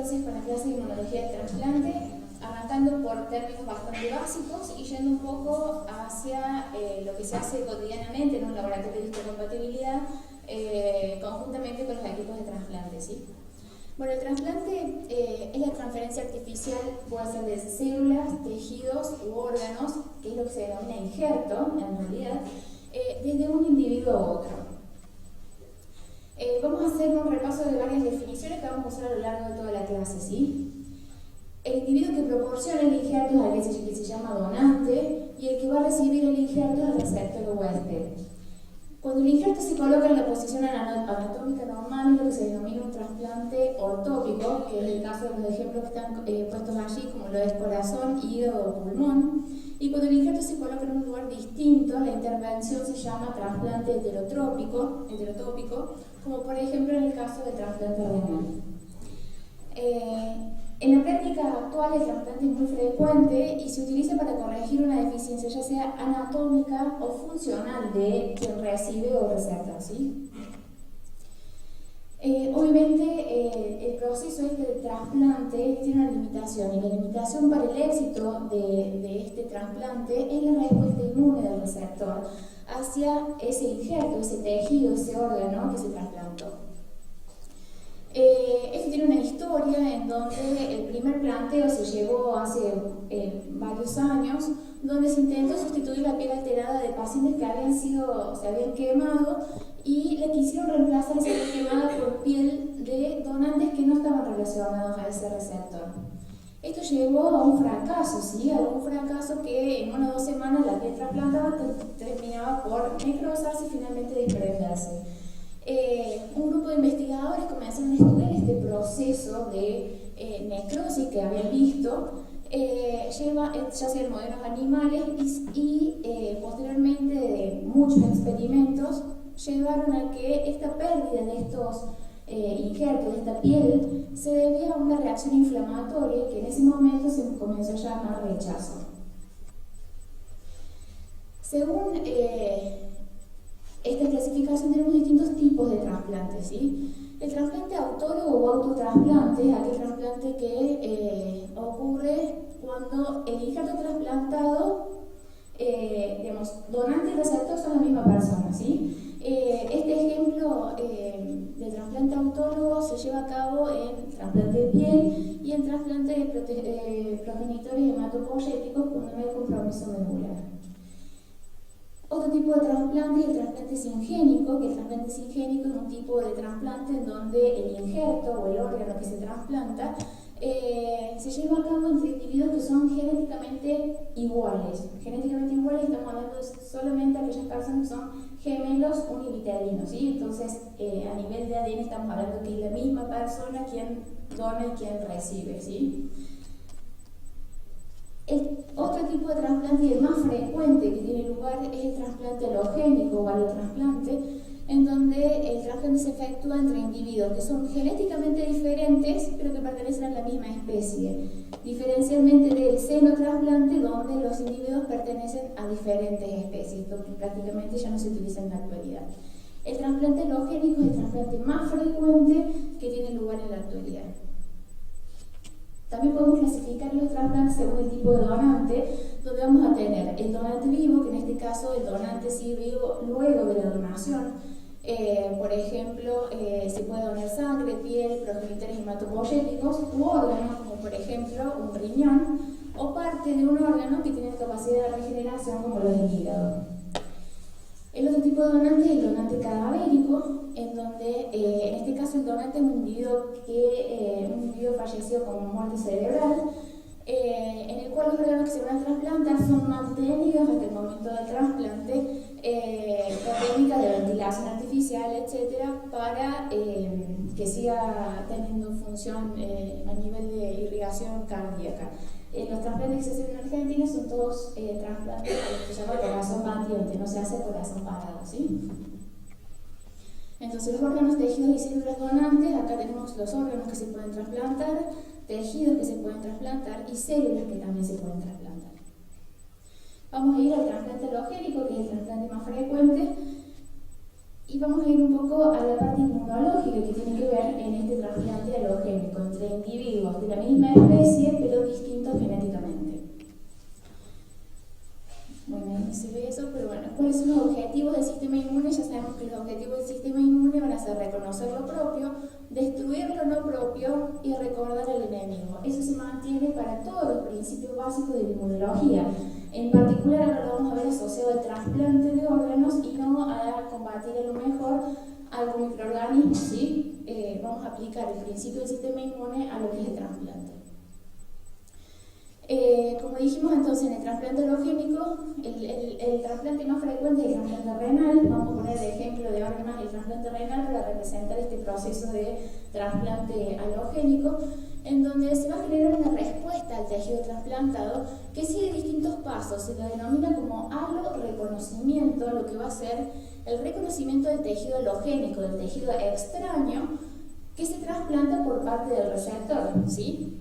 entonces con la clase de inmunología del trasplante, arrancando por términos bastante básicos y yendo un poco hacia lo que se hace cotidianamente en un laboratorio de histocompatibilidad conjuntamente con los equipos de trasplante, ¿sí? Bueno, el trasplante es la transferencia artificial, puede ser de células, tejidos u órganos, que es lo que se denomina injerto, en realidad, desde un individuo a otro. Vamos a hacer un repaso de varias definiciones que vamos a usar a lo largo de toda la clase, ¿sí? El individuo que proporciona el injerto es el que se llama donante y el que va a recibir el injerto es el receptor o huésped. Cuando el injerto se coloca en la posición anatómica normal es lo que se denomina un trasplante ortópico, que es el caso de los ejemplos que están puestos allí, como lo es corazón, hígado o pulmón. Y cuando el injerto se coloca en un lugar distinto, la intervención se llama trasplante heterotópico, como por ejemplo en el caso del trasplante renal. En la práctica actual el trasplante es muy frecuente y se utiliza para corregir una deficiencia ya sea anatómica o funcional de quien recibe o recepta, ¿sí? Obviamente el proceso de trasplante tiene una limitación y la limitación para el éxito de este trasplante es la respuesta inmune del receptor hacia ese injerto, ese tejido, ese órgano que se trasplantó. Esto tiene una historia en donde el primer planteo se llevó hace varios años, donde se intentó sustituir la piel alterada de pacientes que se habían quemado y le quisieron reemplazar esa piel quemada por piel de donantes que no estaban relacionados a ese receptor. Esto llevó a un fracaso, ¿sí? A un fracaso que en 1 o 2 semanas la piel trasplantada terminaba por necrosarse y finalmente desprenderse. Un grupo de investigadores comenzaron a estudiar este proceso de necrosis que habían visto, ya sea en modelos animales y posteriormente de muchos experimentos llevaron a que esta pérdida de estos injertos, de esta piel, se debía a una reacción inflamatoria que en ese momento se comenzó a llamar rechazo. Según esta clasificación tenemos distintos tipos de trasplantes, ¿sí? El trasplante autólogo o autotrasplante es aquel trasplante que ocurre cuando el injerto trasplantado, donante y receptor son la misma persona, ¿sí? Este ejemplo de trasplante autólogo se lleva a cabo en trasplante de piel y en trasplante de progenitores hematopoyéticos cuando no hay compromiso medular. Otro tipo de trasplante es el trasplante singénico, que el trasplante singénico es un tipo de trasplante en donde el injerto o el órgano que se trasplanta se lleva a cabo entre individuos que son genéticamente iguales. Genéticamente iguales estamos hablando solamente de aquellas personas que son gemelos univitelinos, ¿sí? Entonces, a nivel de ADN estamos hablando que es la misma persona quien dona y quien recibe, ¿sí? Otro tipo de trasplante y el más frecuente que tiene lugar es el trasplante alogénico o allotrasplante, en donde el trasplante se efectúa entre individuos que son genéticamente diferentes pero que pertenecen a la misma especie, diferencialmente del xenotrasplante donde los individuos pertenecen a diferentes especies, esto prácticamente ya no se utiliza en la actualidad. El trasplante alogénico es el trasplante más frecuente que tiene lugar en la actualidad. También podemos clasificar los trasplantes según el tipo de donante, donde vamos a tener el donante vivo, que en este caso el donante sigue vivo luego de la donación. Por ejemplo, se puede donar sangre, piel, progenitores hematopoyéticos u órganos, como por ejemplo un riñón, o parte de un órgano que tiene capacidad de regeneración, como lo es el hígado. El otro tipo de donante es el donante cadavérico, en donde en este caso el donante es un individuo fallecido con muerte cerebral, en el cual los órganos que se van a trasplantar son mantenidos hasta el momento del trasplante con técnicas de ventilación artificial, etcétera, para que siga teniendo función a nivel de irrigación cardíaca. Los trasplantes que se hacen en Argentina son todos trasplantes que se llama corazón batiente, no se hace corazón parado, ¿sí? Entonces los órganos, tejidos y células donantes, acá tenemos los órganos que se pueden trasplantar, tejidos que se pueden trasplantar y células que también se pueden trasplantar. Vamos a ir al trasplante alogénico, que es el trasplante más frecuente, Y vamos a ir un poco a la parte inmunológica que tiene que ver en este trasplante alogénico entre individuos de la misma especie pero distintos genéticamente. Bueno, ahí no se ve eso, pero bueno, ¿cuáles son los objetivos del sistema inmune? Ya sabemos que los objetivos del sistema inmune van a ser reconocer lo propio, destruir lo no propio y recordar al enemigo. Eso se mantiene para todos los principios básicos de la inmunología. En particular, ahora lo vamos a ver asociado al trasplante de órganos y no a combatir a lo mejor algún microorganismo, ¿sí? Vamos a aplicar el principio del sistema inmune a lo que es el trasplante. Como dijimos entonces, en el trasplante alogénico, el trasplante más frecuente es el trasplante renal. Vamos a poner el ejemplo de ahora más el trasplante renal para representar este proceso de trasplante alogénico, en donde se va a generar una respuesta al tejido trasplantado que sigue distintos pasos. Se lo denomina como alo-reconocimiento, lo que va a ser el reconocimiento del tejido alogénico, del tejido extraño, que se trasplanta por parte del receptor, ¿sí?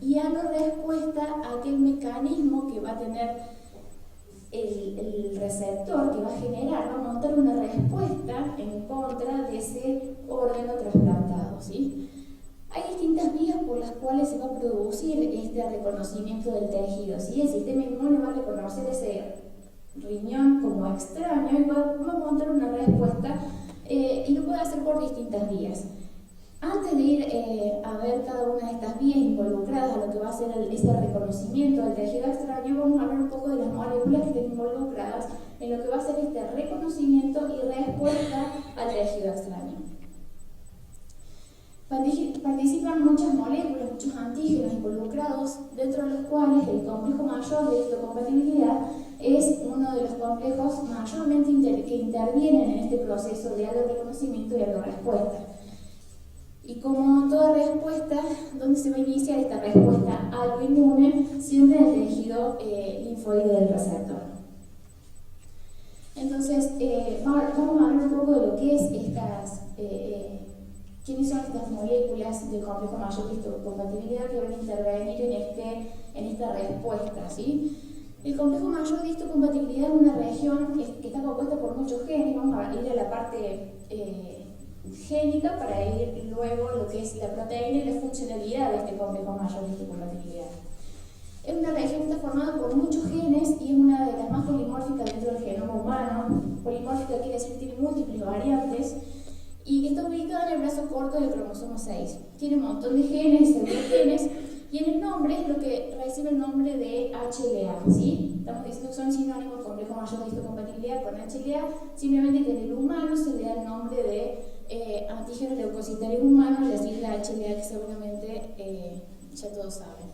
Y a la respuesta a aquel mecanismo que va a tener el receptor, que va a generar, va a montar una respuesta en contra de ese órgano trasplantado, ¿sí? Hay distintas vías por las cuales se va a producir este reconocimiento del tejido, ¿sí? El sistema inmune va a reconocer ese riñón como extraño y va a montar una respuesta y lo puede hacer por distintas vías. Antes de ir a ver cada una de estas vías involucradas a lo que va a ser ese reconocimiento del tejido extraño, vamos a hablar un poco de las moléculas que estén involucradas en lo que va a ser este reconocimiento y respuesta al tejido extraño. Participan muchas moléculas, muchos antígenos involucrados, dentro de los cuales el complejo mayor de histocompatibilidad es uno de los complejos mayormente que intervienen en este proceso de reconocimiento y respuesta. Y como toda respuesta, ¿dónde se va a iniciar esta respuesta autoinmune? Siempre en el tejido linfoide del receptor. Entonces, vamos a hablar un poco de lo que es quiénes son estas moléculas del complejo mayor de histocompatibilidad que van a intervenir en esta respuesta, ¿sí? El complejo mayor de histocompatibilidad es una región que está compuesta por muchos genes. Vamos a ir a la parte génica para ir luego a lo que es la proteína y la funcionalidad de este complejo mayor de histocompatibilidad. Es una región que está formada por muchos genes y es una de las más polimórficas dentro del genoma humano. Polimórfica quiere decir que tiene múltiples variantes y que está ubicada en el brazo corto del cromosoma 6. Tiene un montón de genes, pseudogenes, y en el nombre es lo que recibe el nombre de HLA, ¿sí? Estamos diciendo que son sinónimos complejo mayor de histocompatibilidad con HLA, simplemente que en el humano se le da el nombre de antígenos leucocitarios humanos, la sigla HLA que seguramente ya todos saben.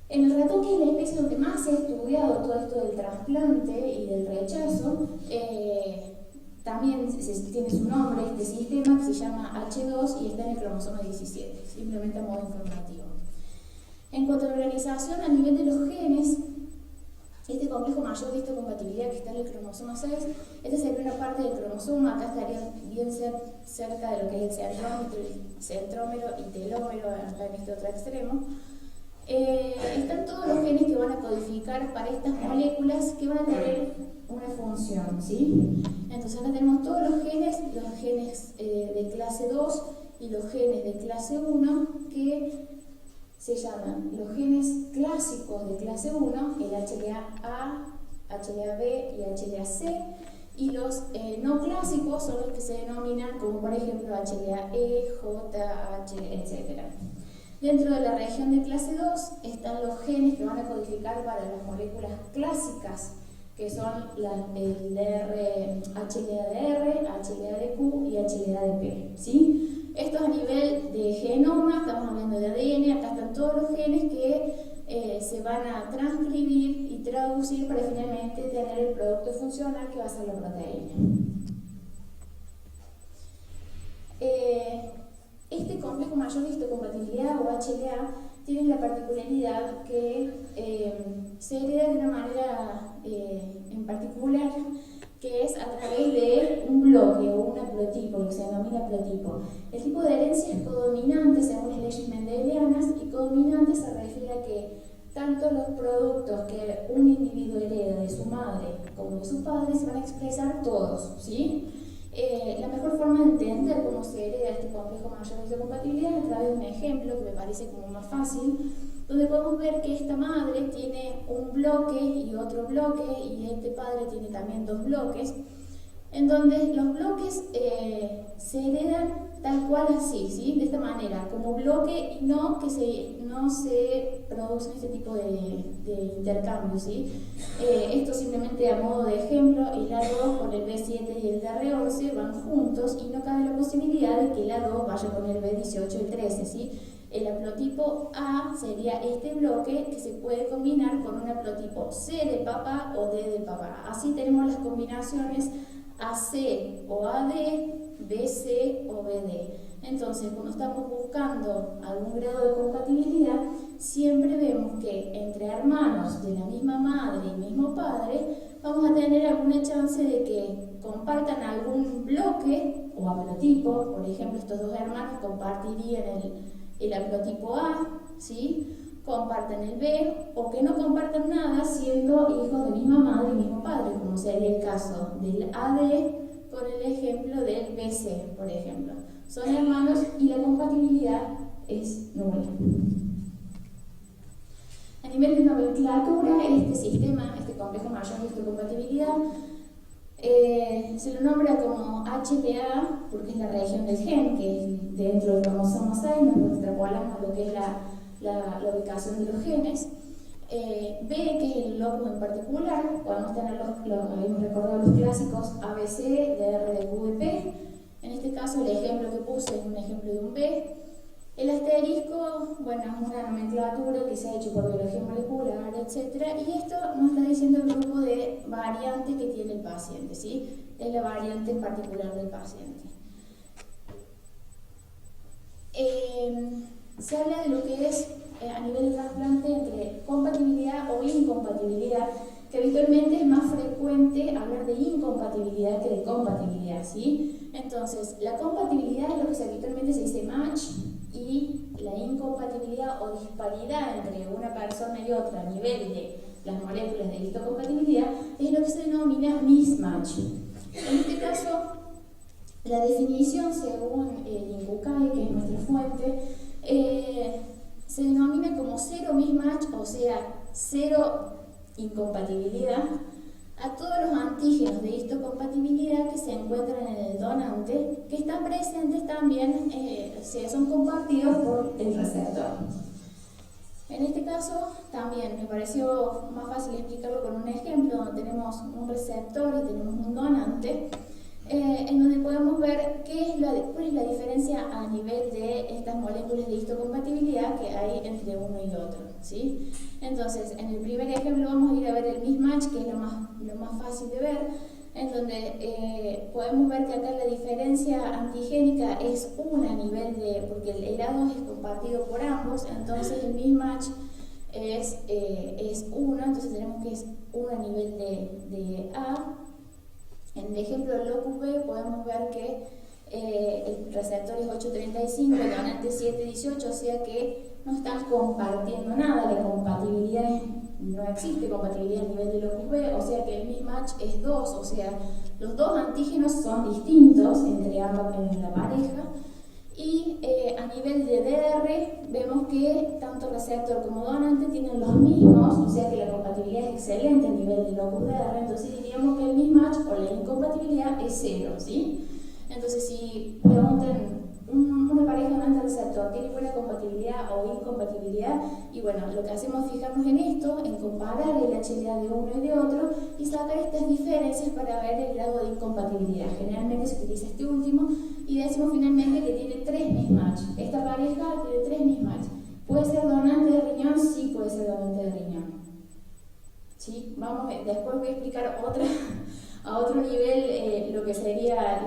En el ratón, que es la especie donde más se ha estudiado todo esto del trasplante y del rechazo, también tiene su nombre este sistema que se llama H2 y está en el cromosoma 17, simplemente a modo informativo. En cuanto a la organización a nivel de los genes, este complejo mayor de histocompatibilidad que está en el cromosoma 6, esta es la primera parte del cromosoma, acá estaría bien cerca de lo que es el centrómero y telómero, acá en este otro extremo. Están todos los genes que van a codificar para estas moléculas que van a tener una función, ¿sí? Entonces acá tenemos todos los genes de clase 2 y los genes de clase 1 que se llaman los genes clásicos de clase 1, el HLA-A, HLA-B y HLA-C, y los no clásicos son los que se denominan como por ejemplo HLA-E, J, H, etc. Dentro de la región de clase 2 están los genes que van a codificar para las moléculas clásicas, que son el HLA-DR, HLA-DQ y HLA-DP, ¿sí? Esto a nivel de genoma, estamos hablando de ADN, acá están todos los genes que se van a transcribir y traducir para finalmente tener el producto funcional que va a ser la proteína. Este complejo mayor de histocompatibilidad o HLA tiene la particularidad que se hereda de una manera en particular, que es a través de un bloque o un haplotipo, lo que se denomina haplotipo. El tipo de herencia es codominante según las leyes mendelianas, y codominante se refiere a que tanto los productos que un individuo hereda de su madre como de su padre se van a expresar todos, ¿sí? La mejor forma de entender cómo se hereda este complejo mayor de histocompatibilidad es a través de un ejemplo que me parece como más fácil, donde podemos ver que esta madre tiene un bloque y otro bloque, y este padre tiene también dos bloques, en donde los bloques se heredan tal cual así, ¿sí? De esta manera, como bloque, y no se producen este tipo de intercambios, ¿sí? Esto simplemente a modo de ejemplo, el A2 con el B7 y el DR11 van juntos y no cabe la posibilidad de que el A2 vaya con el B18 y el 13, ¿sí? El haplotipo A sería este bloque que se puede combinar con un haplotipo C de papá o D de papá. Así tenemos las combinaciones AC o AD, BC o BD. Entonces, cuando estamos buscando algún grado de compatibilidad, siempre vemos que entre hermanos de la misma madre y mismo padre, vamos a tener alguna chance de que compartan algún bloque o haplotipo. Por ejemplo, estos dos hermanos compartirían el haplotipo A, ¿sí? Comparten el B, o que no compartan nada siendo hijos de misma madre y mismo padre, como sería el caso del AD con el ejemplo del BC, por ejemplo. Son hermanos y la compatibilidad es nula. A nivel de nomenclatura, este sistema, este complejo mayor de histocompatibilidad, se lo nombra como HTA porque es la región del gen, que es dentro del cromosoma 6, nos extrapolamos a lo que es la ubicación de los genes. B, que es el locus en particular, podemos tener habíamos recordado los clásicos ABC, DR, QDP. En este caso, el ejemplo que puse es un ejemplo de un B. El asterisco, bueno, es una nomenclatura que se ha hecho por biología molecular, etc. Y esto nos está diciendo el grupo de variantes que tiene el paciente, ¿sí? Es la variante en particular del paciente. Se habla de lo que es a nivel de trasplante entre compatibilidad o incompatibilidad, que habitualmente es más frecuente hablar de incompatibilidad que de compatibilidad, ¿sí? Entonces, la compatibilidad es lo que habitualmente se dice match, y la incompatibilidad o disparidad entre una persona y otra a nivel de las moléculas de histocompatibilidad es lo que se denomina mismatch. En este caso, la definición según Inkukai, que es nuestra fuente, se denomina como cero mismatch, o sea, cero incompatibilidad, a todos los antígenos de histocompatibilidad que se encuentran en el donante, que están presentes también, son compartidos por el receptor. En este caso, también me pareció más fácil explicarlo con un ejemplo, donde tenemos un receptor y tenemos un donante, en donde podemos ver cuál es la diferencia a nivel de estas moléculas de histocompatibilidad que hay entre uno y otro, ¿sí? Entonces, en el primer ejemplo vamos a ir a ver el mismatch, que es lo más fácil de ver, en donde podemos ver que acá la diferencia antigénica es 1 a nivel de, porque el A2 es compartido por ambos, entonces el mismatch es 1, entonces tenemos que es 1 a nivel de A. En el ejemplo del locus B podemos ver que el receptor es 835, el donante 718, o sea que no están compartiendo nada, la compatibilidad no existe compatibilidad a nivel de locus B, o sea que el mismatch es 2, o sea, los dos antígenos son distintos entre ambas en la pareja. Y a nivel de DR vemos que tanto receptor como donante tienen los mismos, o sea que la compatibilidad es excelente a nivel de locus DR, entonces diríamos que el mismatch o la incompatibilidad es 0, ¿sí? Entonces si preguntan una pareja donante-receptor, ¿tiene buena compatibilidad o incompatibilidad? Y bueno, lo que hacemos es fijarnos en esto, en comparar el HLA de uno y de otro y sacar estas diferencias para ver el grado de incompatibilidad. Generalmente se utiliza este último y decimos finalmente que tiene 3 mismatch. Esta pareja tiene 3 mismatch. ¿Puede ser donante de riñón? Sí, puede ser donante de riñón. ¿Sí? Después voy a explicar a otro nivel lo que sería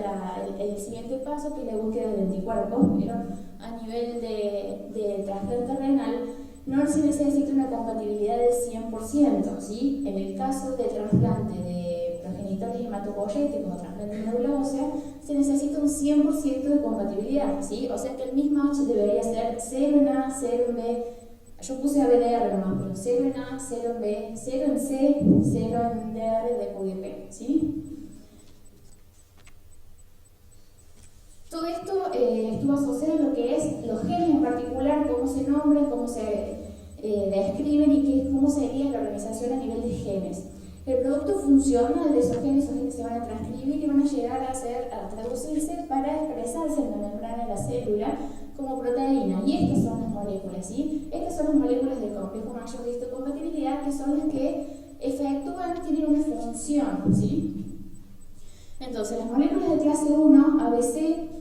el siguiente paso, que es la búsqueda de anticuerpos, pero a nivel de trasplante renal no se necesita una compatibilidad del 100%, ¿sí? En el caso del trasplante de progenitores hematopoyéticos o trasplante de médula ósea, se necesita un 100% de compatibilidad, ¿sí? O sea que el mismatch debería ser 0 en A, 0 en B, yo puse ABDR nomás, pero 0 en A, 0 en B, 0 en C, 0 en DR de QDP, ¿sí? Todo esto estuvo asociado a lo que es los genes en particular, cómo se nombran, cómo se describen y cómo sería la organización a nivel de genes. El producto funcional de esos genes se van a transcribir y van a llegar a traducirse para expresarse en la membrana de la célula como proteína. Y estas son las moléculas, ¿sí? Estas son las moléculas del complejo mayor de histocompatibilidad, que son las que efectúan, tienen una función, ¿sí? Entonces, las moléculas de clase 1, ABC,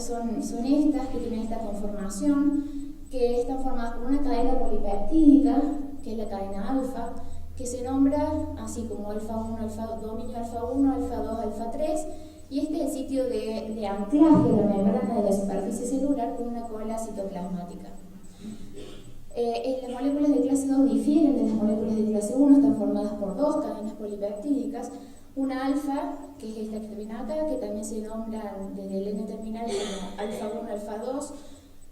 son estas que tienen esta conformación, que están formadas por una cadena polipeptídica, que es la cadena alfa, que se nombra así como alfa 1, dominio alfa 1, alfa 2, alfa 3, y este es el sitio de anclaje de la membrana de la superficie celular con una cola citoplasmática. Las moléculas de clase 2 difieren de las moléculas de clase 1, están formadas por dos cadenas polipeptídicas, una alfa, que es esta que viene acá, que también se nombra desde el N terminal como alfa 1, alfa 2,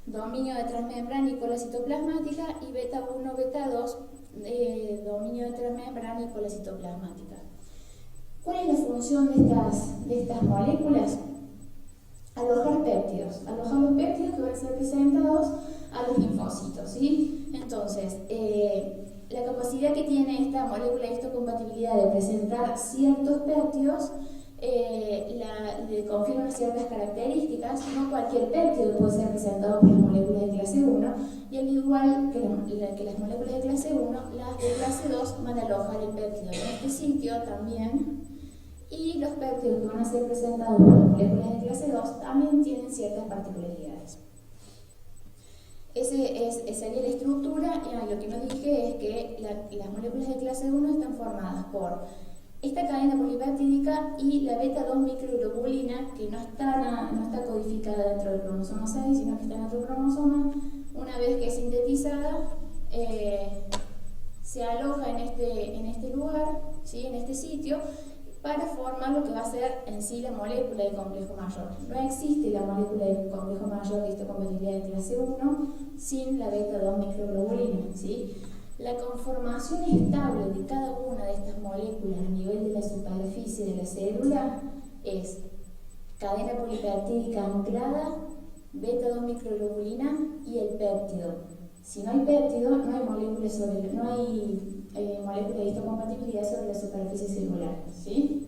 dominio de transmembrana y cola citoplasmática, y beta 1, beta 2, dominio de transmembrana y cola citoplasmática. ¿Cuál es la función de estas moléculas? Alojar péptidos. Alojar los péptidos que van a ser presentados a los linfocitos, ¿sí? Entonces, la capacidad que tiene esta molécula de histocompatibilidad de presentar ciertos péptidos le confiere ciertas características. No cualquier péptido puede ser presentado por las moléculas de clase 1, y al igual que las moléculas de clase 1, las de clase 2 van a alojar el péptido en este sitio también, y los péptidos que van a ser presentados por las moléculas de clase 2 también tienen ciertas particularidades. Esa sería la estructura, y lo que no dije es que las moléculas de clase 1 están formadas por esta cadena polipeptídica y la beta 2 microglobulina, que no está codificada dentro del cromosoma 6, sino que está en otro cromosoma. Una vez que es sintetizada, se aloja en este lugar, ¿sí? En este sitio, para formar lo que va a ser en sí la molécula del complejo mayor. No existe la molécula del complejo mayor de histocompatibilidad de clase 1 sin la beta 2 microglobulina, ¿sí? La conformación estable de cada una de estas moléculas a nivel de la superficie de la célula es cadena polipeptídica anclada, beta 2 microglobulina y el péptido. Si no hay péptido, no hay molécula de histocompatibilidad sobre la superficie celular, ¿sí?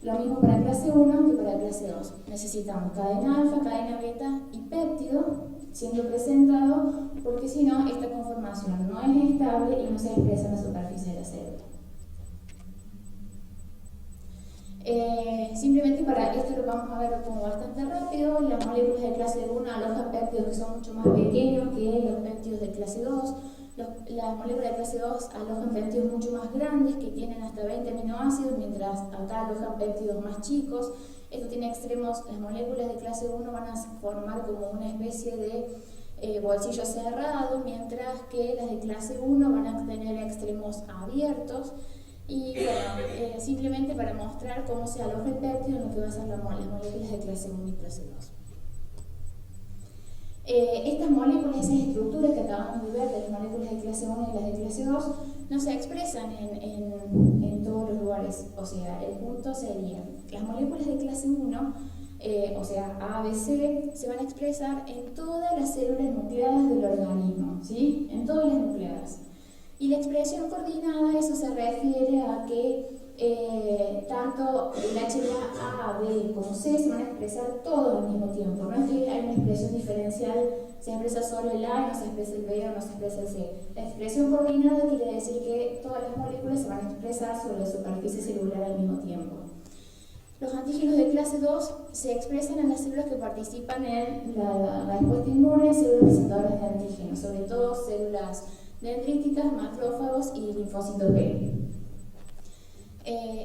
Lo mismo para clase 1 que para clase 2. Necesitamos cadena alfa, cadena beta y péptido siendo presentado, porque si no, esta conformación no es estable y no se expresa en la superficie de la célula. Simplemente para esto lo vamos a ver como bastante rápido. Las moléculas de clase 1 alojan péptidos que son mucho más pequeños que los péptidos de clase 2. Las moléculas de clase 2 alojan péptidos mucho más grandes que tienen hasta 20 aminoácidos, mientras acá alojan péptidos más chicos. Esto tiene extremos. Las moléculas de clase 1 van a formar como una especie de bolsillo cerrado, mientras que las de clase 1 van a tener extremos abiertos. Y bueno, simplemente para mostrar cómo se aloja el péptido en lo que va a ser las moléculas de clase 1 y clase 2. Estas moléculas, esas estructuras que acabamos de ver de las moléculas de clase 1 y las de clase 2, no se expresan en todos los lugares. O sea, el punto sería, las moléculas de clase 1, o sea, A, B, C, se van a expresar en todas las células nucleadas del organismo, ¿sí? En todas las nucleadas. Y la expresión coordinada, eso se refiere a que tanto el HLA A, B como C se van a expresar todos al mismo tiempo. No es que hay una expresión diferencial, se expresa solo el A y no se expresa el B o no se expresa el C. La expresión coordinada quiere decir que todas las moléculas se van a expresar sobre la superficie celular al mismo tiempo. Los antígenos de clase 2 se expresan en las células que participan en la respuesta inmune, células presentadoras de antígenos, sobre todo células dendríticas, macrófagos y linfocitos B.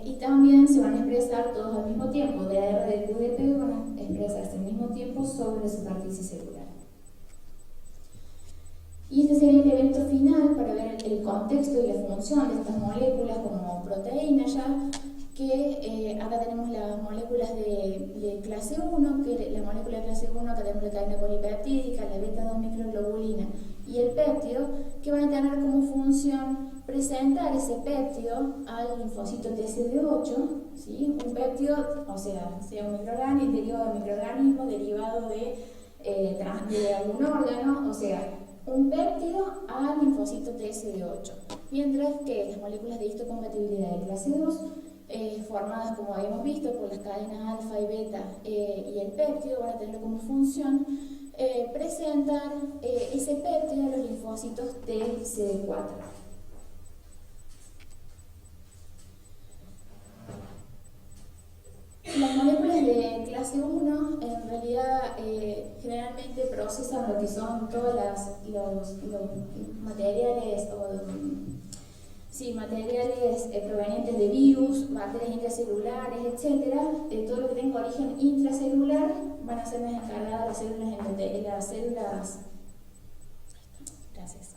Y también se van a expresar todos al mismo tiempo. DR de QDP van a expresarse al mismo tiempo sobre la superficie celular. Y este sería el evento final para ver el contexto y la función de estas moléculas como proteínas ya, que acá tenemos las moléculas de clase 1, que la molécula de clase 1 acá tenemos la cadena polipeptídica, la beta 2 microglobulina y el péptido, que van a tener como función presentar ese péptido al linfocito TCD8, ¿sí? Un péptido, o sea un microorganismo, derivado de microorganismo, derivado de algún órgano, o sea, un péptido al linfocito TSD8, mientras que las moléculas de histocompatibilidad de clase 2, formadas como habíamos visto por las cadenas alfa y beta y el péptido, van a tener como función presentar ese péptido a los linfocitos TCD4. Las moléculas de clase 1 en realidad generalmente procesan lo que son todos los materiales materiales provenientes de virus, bacterias intracelulares, etc. Todo lo que tenga origen intracelular van a ser más encargadas las células. Gracias.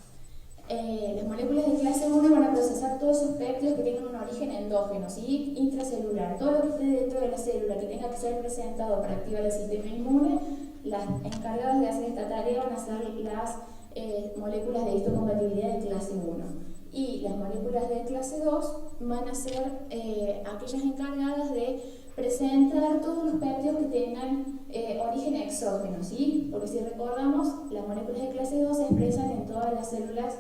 Las moléculas de clase 1 van a procesar todos esos péptidos que tengan un origen endógeno, ¿sí? Intracelular. Todo lo que esté dentro de la célula que tenga que ser presentado para activar el sistema inmune, las encargadas de hacer esta tarea van a ser las moléculas de histocompatibilidad de clase 1. Y las moléculas de clase 2 van a ser aquellas encargadas de presentar todos los péptidos que tengan origen exógeno, ¿sí? Porque si recordamos, las moléculas de clase 2 se expresan en todas las células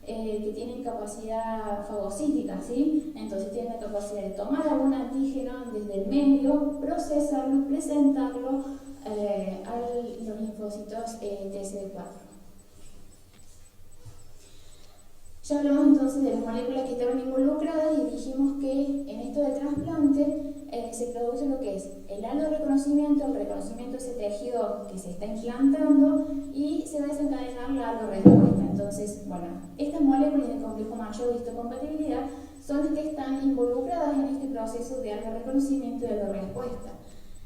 que tienen capacidad fagocítica, ¿sí? Entonces tienen la capacidad de tomar algún antígeno desde el medio, procesarlo y presentarlo a los linfocitos TSD4. Ya hablamos entonces de las moléculas que estaban involucradas y dijimos que en esto del trasplante se produce lo que es el alorreconocimiento, el reconocimiento de ese tejido que se está implantando y se va a desencadenar la alorrespuesta. Entonces, bueno, estas moléculas de complejo mayor de histocompatibilidad son las que están involucradas en este proceso de alorreconocimiento y alorrespuesta.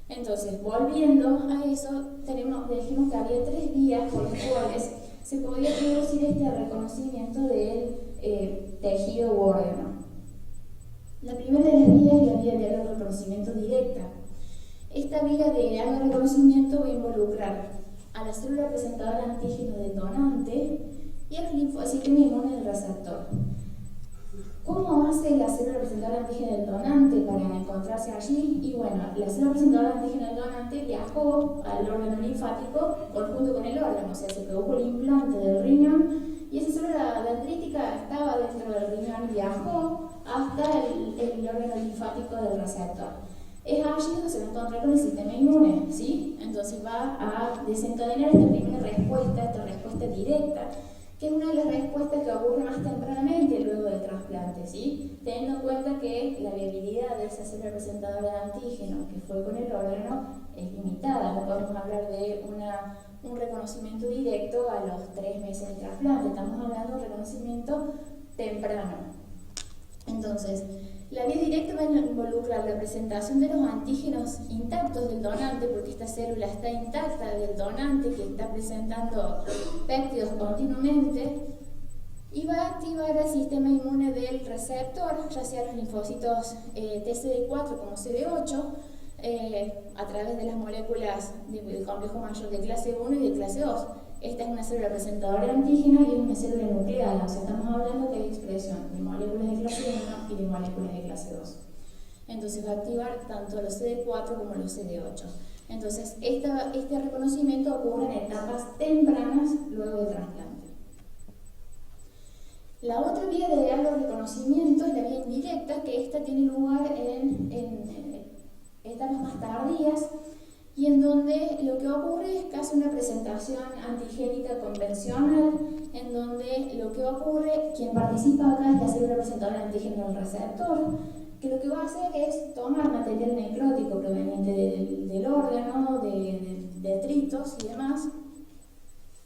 Entonces, volviendo a eso, dijimos que había 3 vías por las cuales se podía producir este reconocimiento del tejido u órgano. La primera de las vías es la vía de alorreconocimiento directa. Esta vía de alorreconocimiento va a involucrar a la célula presentadora de antígeno del donante y al linfocito inmune del receptor. ¿Cómo hace la célula presentadora de antígeno del donante para encontrarse allí? Y bueno, la célula presentadora de antígeno del donante viajó al órgano linfático conjunto con el órgano, o sea, se produjo el implante del riñón y esa célula dendrítica estaba dentro del riñón y viajó hasta el órgano linfático del receptor. Es allí donde se va a encontrar con el sistema inmune, ¿sí? Entonces va a desencadenar esta primera respuesta, esta respuesta directa, que es una de las respuestas que ocurre más tempranamente luego del trasplante, ¿sí? Teniendo en cuenta que la viabilidad de esa célula presentadora de antígeno que fue con el órgano es limitada. No podemos hablar de un reconocimiento directo a los 3 meses de trasplante, estamos hablando de un reconocimiento temprano. Entonces, la vía directa va a involucrar la presentación de los antígenos intactos del donante, porque esta célula está intacta del donante que está presentando péptidos continuamente, y va a activar el sistema inmune del receptor, ya sea los linfocitos TCD4 como CD8, a través de las moléculas del complejo mayor de clase 1 y de clase 2. Esta es una célula presentadora de antígeno y es una célula nucleada, o sea, estamos hablando que hay expresión de moléculas de clase 1 y de moléculas de clase 2. Entonces va a activar tanto los CD4 como los CD8. Entonces, este reconocimiento ocurre en etapas tempranas luego del trasplante. La otra vía de alorreconocimiento es la vía indirecta, que esta tiene lugar en etapas más tardías, y en donde lo que ocurre es casi una presentación antigénica convencional, en donde lo que ocurre, quien participa acá es la célula presentadora de antígeno del receptor, que lo que va a hacer es tomar material necrótico proveniente del órgano, de detritos y demás,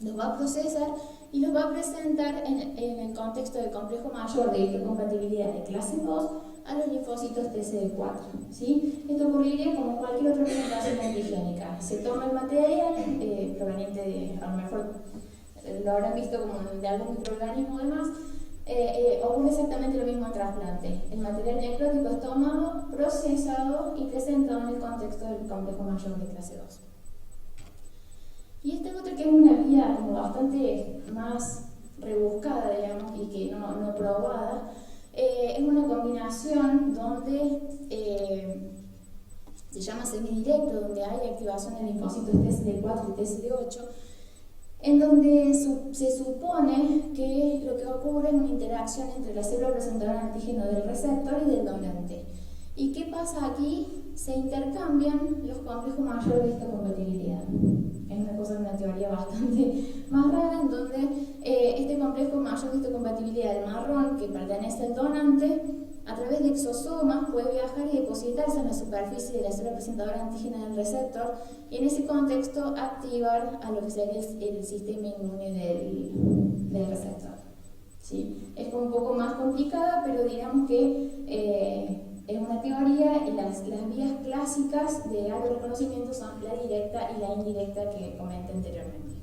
los va a procesar y los va a presentar en el contexto del complejo mayor de histocompatibilidad de clase 2 a los linfocitos TCD4, ¿sí? Esto ocurriría como cualquier otra presentación antigénica. Se toma el material proveniente de, a lo mejor lo habrán visto como de algún microorganismo o demás, ocurre exactamente lo mismo en trasplante. El material necrótico es tomado, procesado y presentado en el contexto del complejo mayor de clase 2. Y esta otra que es una vía como bastante más rebuscada, digamos, y que no probada. Es una combinación donde se llama semidirecto, donde hay activación de linfocitos TCD4 y TCD8, en donde se supone que lo que ocurre es una interacción entre la célula presentadora de antígeno del receptor y del donante. ¿Y qué pasa aquí? Se intercambian los complejos mayores de histocompatibilidad. Es una cosa, una teoría bastante más rara, en donde este complejo mayor de histocompatibilidad, el marrón, que pertenece al donante, a través de exosomas puede viajar y depositarse en la superficie de la célula presentadora antígena del receptor y en ese contexto activar a lo que sería el sistema inmune del receptor. ¿Sí? Es un poco más complicada, pero digamos que es una teoría y las vías clásicas de algo reconocimiento son la directa y la indirecta que comenté anteriormente.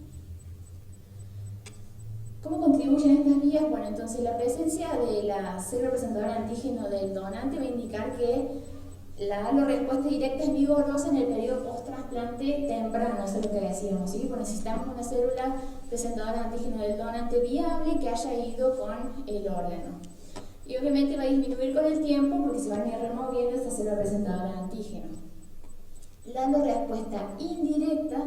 ¿Cómo contribuyen estas vías? Bueno, entonces la presencia de la célula presentadora de antígeno del donante va a indicar que la respuesta directa es vigorosa en el periodo post-trasplante temprano, eso es lo que decíamos, ¿sí? Pues necesitamos una célula presentadora de antígeno del donante viable que haya ido con el órgano. Y obviamente va a disminuir con el tiempo porque se van a ir removiendo esta célula presentadora de antígeno. La respuesta indirecta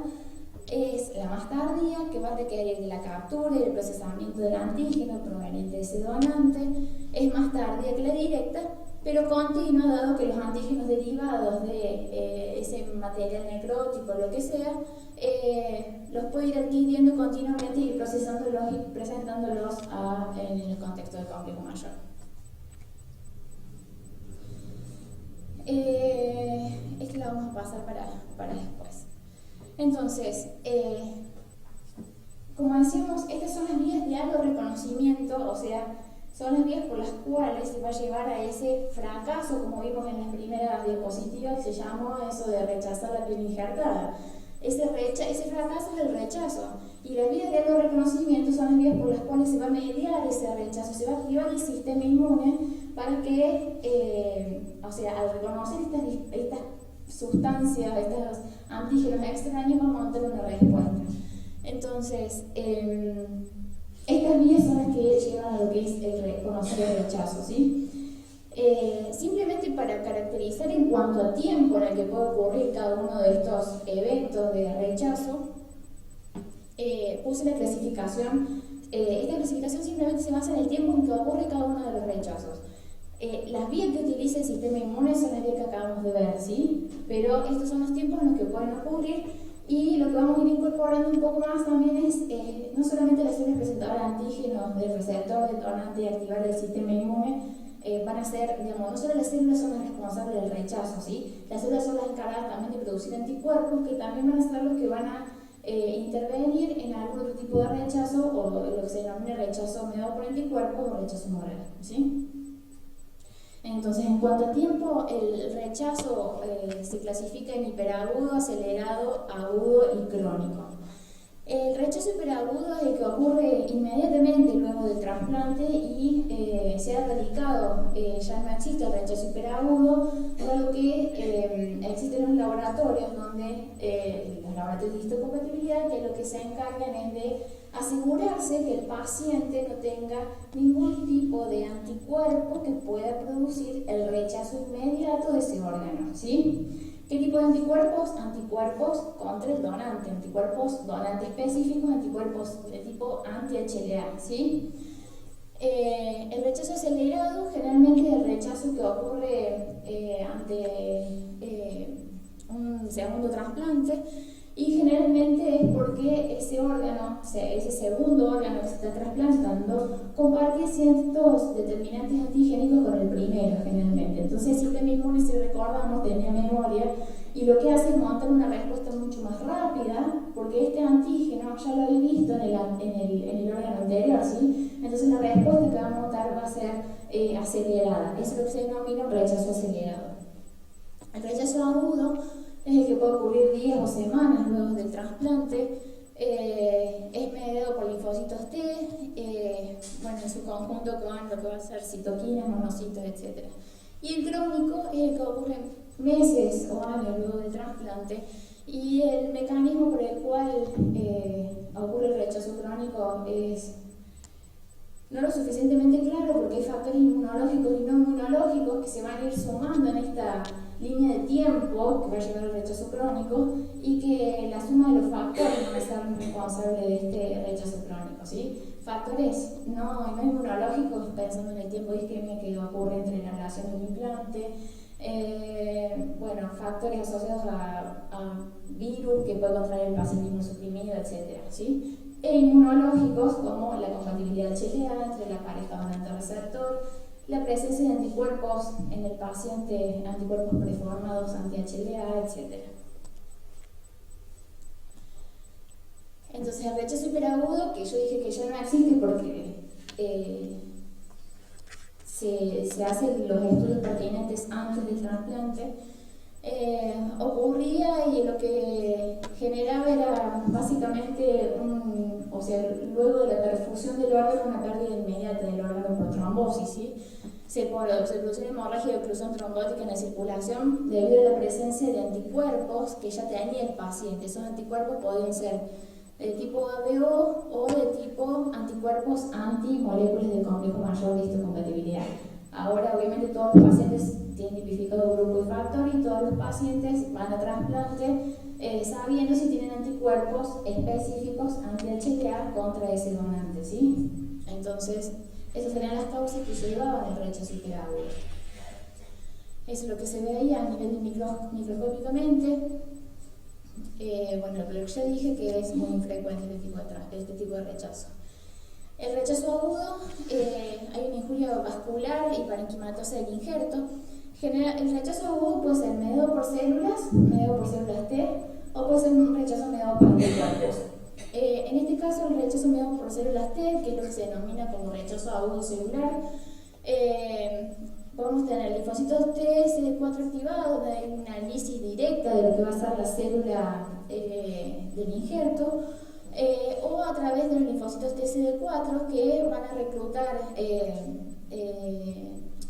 es la más tardía, que va a requerir de la captura y el procesamiento del antígeno proveniente de ese donante. Es más tardía que la directa, pero continua, dado que los antígenos derivados de ese material necrótico, lo que sea, los puede ir adquiriendo continuamente y procesándolos y presentándolos en el contexto del complejo mayor. Esto lo vamos a pasar para después. Entonces, como decíamos, estas son las vías de reconocimiento, o sea, son las vías por las cuales se va a llevar a ese fracaso, como vimos en las primeras diapositivas, que se llamó eso de rechazar la piel injertada. Ese fracaso es el rechazo, y las vías de reconocimiento son las vías por las cuales se va a mediar ese rechazo, se va a activar el sistema inmune para que, o sea, al reconocer estas sustancias, estos antígenos extraños, va a montar una respuesta. Entonces, estas vías son las que llevan a lo que es el reconocer el rechazo, ¿sí? Simplemente para caracterizar en cuanto a tiempo en el que puede ocurrir cada uno de estos eventos de rechazo, puse la clasificación. Esta clasificación simplemente se basa en el tiempo en que ocurre cada uno de los rechazos. Las vías que utiliza el sistema inmune son las vías que acabamos de ver, ¿sí? Pero estos son los tiempos en los que pueden ocurrir, y lo que vamos a ir incorporando un poco más también es no solamente las células presentadoras de antígenos del receptor, del donante y activar el sistema inmune, van a ser, digamos, no solo las células son las responsables del rechazo, ¿sí? Las células son las encargadas también de producir anticuerpos, que también van a ser los que van a intervenir en algún otro tipo de rechazo, o lo que se denomina rechazo mediado por anticuerpos o rechazo moral, ¿sí? Entonces, en cuanto a tiempo, el rechazo se clasifica en hiperagudo, acelerado, agudo y crónico. El rechazo hiperagudo es el que ocurre inmediatamente luego del trasplante y se ha erradicado, ya no existe el rechazo hiperagudo, dado que existen los laboratorios donde los laboratorios de histocompatibilidad, que lo que se encargan es de asegurarse que el paciente no tenga ningún tipo de anticuerpo que pueda producir el rechazo inmediato de ese órgano, ¿sí? ¿Qué tipo de anticuerpos? Anticuerpos contra el donante, anticuerpos donante específicos, anticuerpos de tipo anti-HLA, ¿sí? El rechazo acelerado generalmente es el rechazo que ocurre ante un segundo trasplante, y generalmente es porque ese órgano, o sea, ese segundo órgano que se está trasplantando, comparte ciertos determinantes antigénicos con el primero, generalmente. Entonces el sistema inmune, si recordamos, tenía memoria, y lo que hace es montar una respuesta mucho más rápida, porque este antígeno ya lo había visto en el órgano anterior, ¿sí? Entonces la respuesta que va a montar va a ser acelerada. Eso es lo que se denomina un rechazo acelerado. El rechazo agudo es el que puede ocurrir días o semanas luego del trasplante, es mediado por linfocitos T, bueno, en su conjunto con lo que va a ser citoquinas, monocitos, etc. Y el crónico es el que ocurre meses o años luego del trasplante, y el mecanismo por el cual ocurre el rechazo crónico es no lo suficientemente claro porque hay factores inmunológicos y no inmunológicos que se van a ir sumando en esta línea de tiempo que va a llevar al rechazo crónico y que la suma de los factores van a ser responsables de este rechazo crónico, ¿sí? Factores no inmunológicos, pensando en el tiempo de isquemia que ocurre entre la relación del implante, bueno, factores asociados a virus que puede contraer el paciente inmunosuprimido, etc., ¿sí? E inmunológicos como la compatibilidad HLA entre la pareja donante-receptor, la presencia de anticuerpos en el paciente, anticuerpos preformados anti-HLA, etc. Entonces el rechazo hiperagudo, que yo dije que ya no existe porque se hacen los estudios pertinentes antes del trasplante, ocurría y lo que generaba era básicamente luego de la perfusión del órgano, una pérdida inmediata del órgano por trombosis, ¿sí? Se produce una hemorragia de oclusión trombótica en la circulación debido a la presencia de anticuerpos que ya tenía el paciente. Esos anticuerpos podían ser de tipo ABO o de tipo anticuerpos antimoléculas del complejo mayor de histocompatibilidad. Ahora, obviamente, todos los pacientes tienen tipificado grupo y factor y todos los pacientes van a trasplante sabiendo si tienen anticuerpos específicos anti-HLA contra ese donante, ¿sí? Entonces, esas serían las causas que llevaban el rechazo hiperagudo. Eso es lo que se ve ahí a nivel microscópicamente. Bueno, lo que ya dije que es muy infrecuente este tipo de rechazo. El rechazo agudo, hay una injuria vascular y parenquimatosa del injerto. El rechazo agudo puede ser mediado por células T, o puede ser un rechazo mediado por anticuerpos. En este caso, el rechazo mediado por células T, que es lo que se denomina como rechazo agudo celular, podemos tener linfocitos T, CD4 activados, donde hay una lisis directa de lo que va a ser la célula del injerto, o a través de los linfocitos TCD4 que van a reclutar,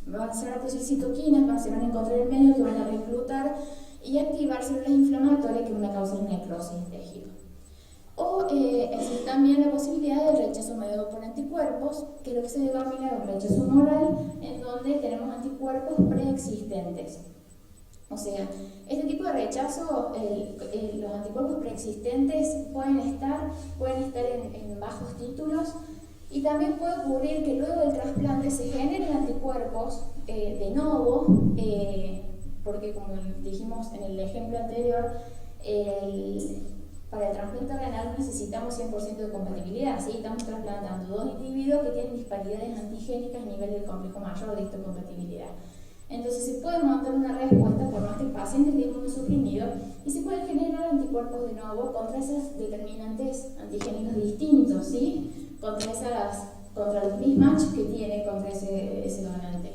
van a ser a producir citoquinas, se van a encontrar en medio que van a reclutar y activar células inflamatorias, que es una causa de necrosis del tejido. O existe también la posibilidad del rechazo mediado por anticuerpos, que es lo que se denomina un rechazo humoral, en donde tenemos anticuerpos preexistentes. O sea, este tipo de rechazo, los anticuerpos preexistentes pueden estar en bajos títulos, y también puede ocurrir que luego del trasplante se generen anticuerpos de novo, porque como dijimos en el ejemplo anterior, para el trasplante renal necesitamos 100% de compatibilidad, ¿sí? Estamos trasplantando dos individuos que tienen disparidades antigénicas a nivel del complejo mayor de histocompatibilidad. Entonces se puede montar una respuesta por más que el paciente esté inmunosuprimido y se pueden generar anticuerpos de nuevo contra esos determinantes antigénicos distintos, ¿sí? Contra los mismatch que tiene contra ese donante.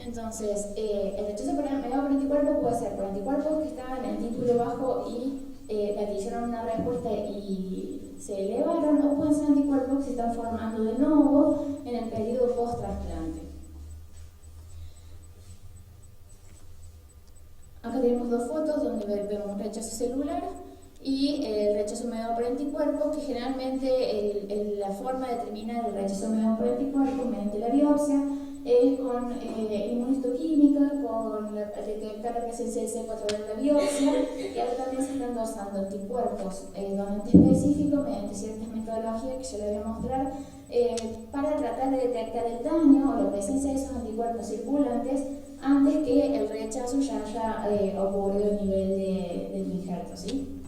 Entonces, el rechazo mediado por anticuerpos puede ser por anticuerpos que estaban en título bajo y gatillearon una respuesta y se elevaron, o pueden ser anticuerpos que se están formando de nuevo en el periodo post-trasplante. Acá tenemos dos fotos donde vemos un rechazo celular y el rechazo mediado por anticuerpos, que generalmente la forma de determinar el rechazo mediado por anticuerpos mediante la biopsia es con inmunohistoquímica, con detectar la presencia de C4 en la biopsia, y ahora también se están dosando anticuerpos donante específicos mediante ciertas metodologías que yo les voy a mostrar para tratar de detectar el daño o la presencia de esos anticuerpos circulantes antes que el rechazo ya haya ocurrido a nivel del injerto, ¿sí?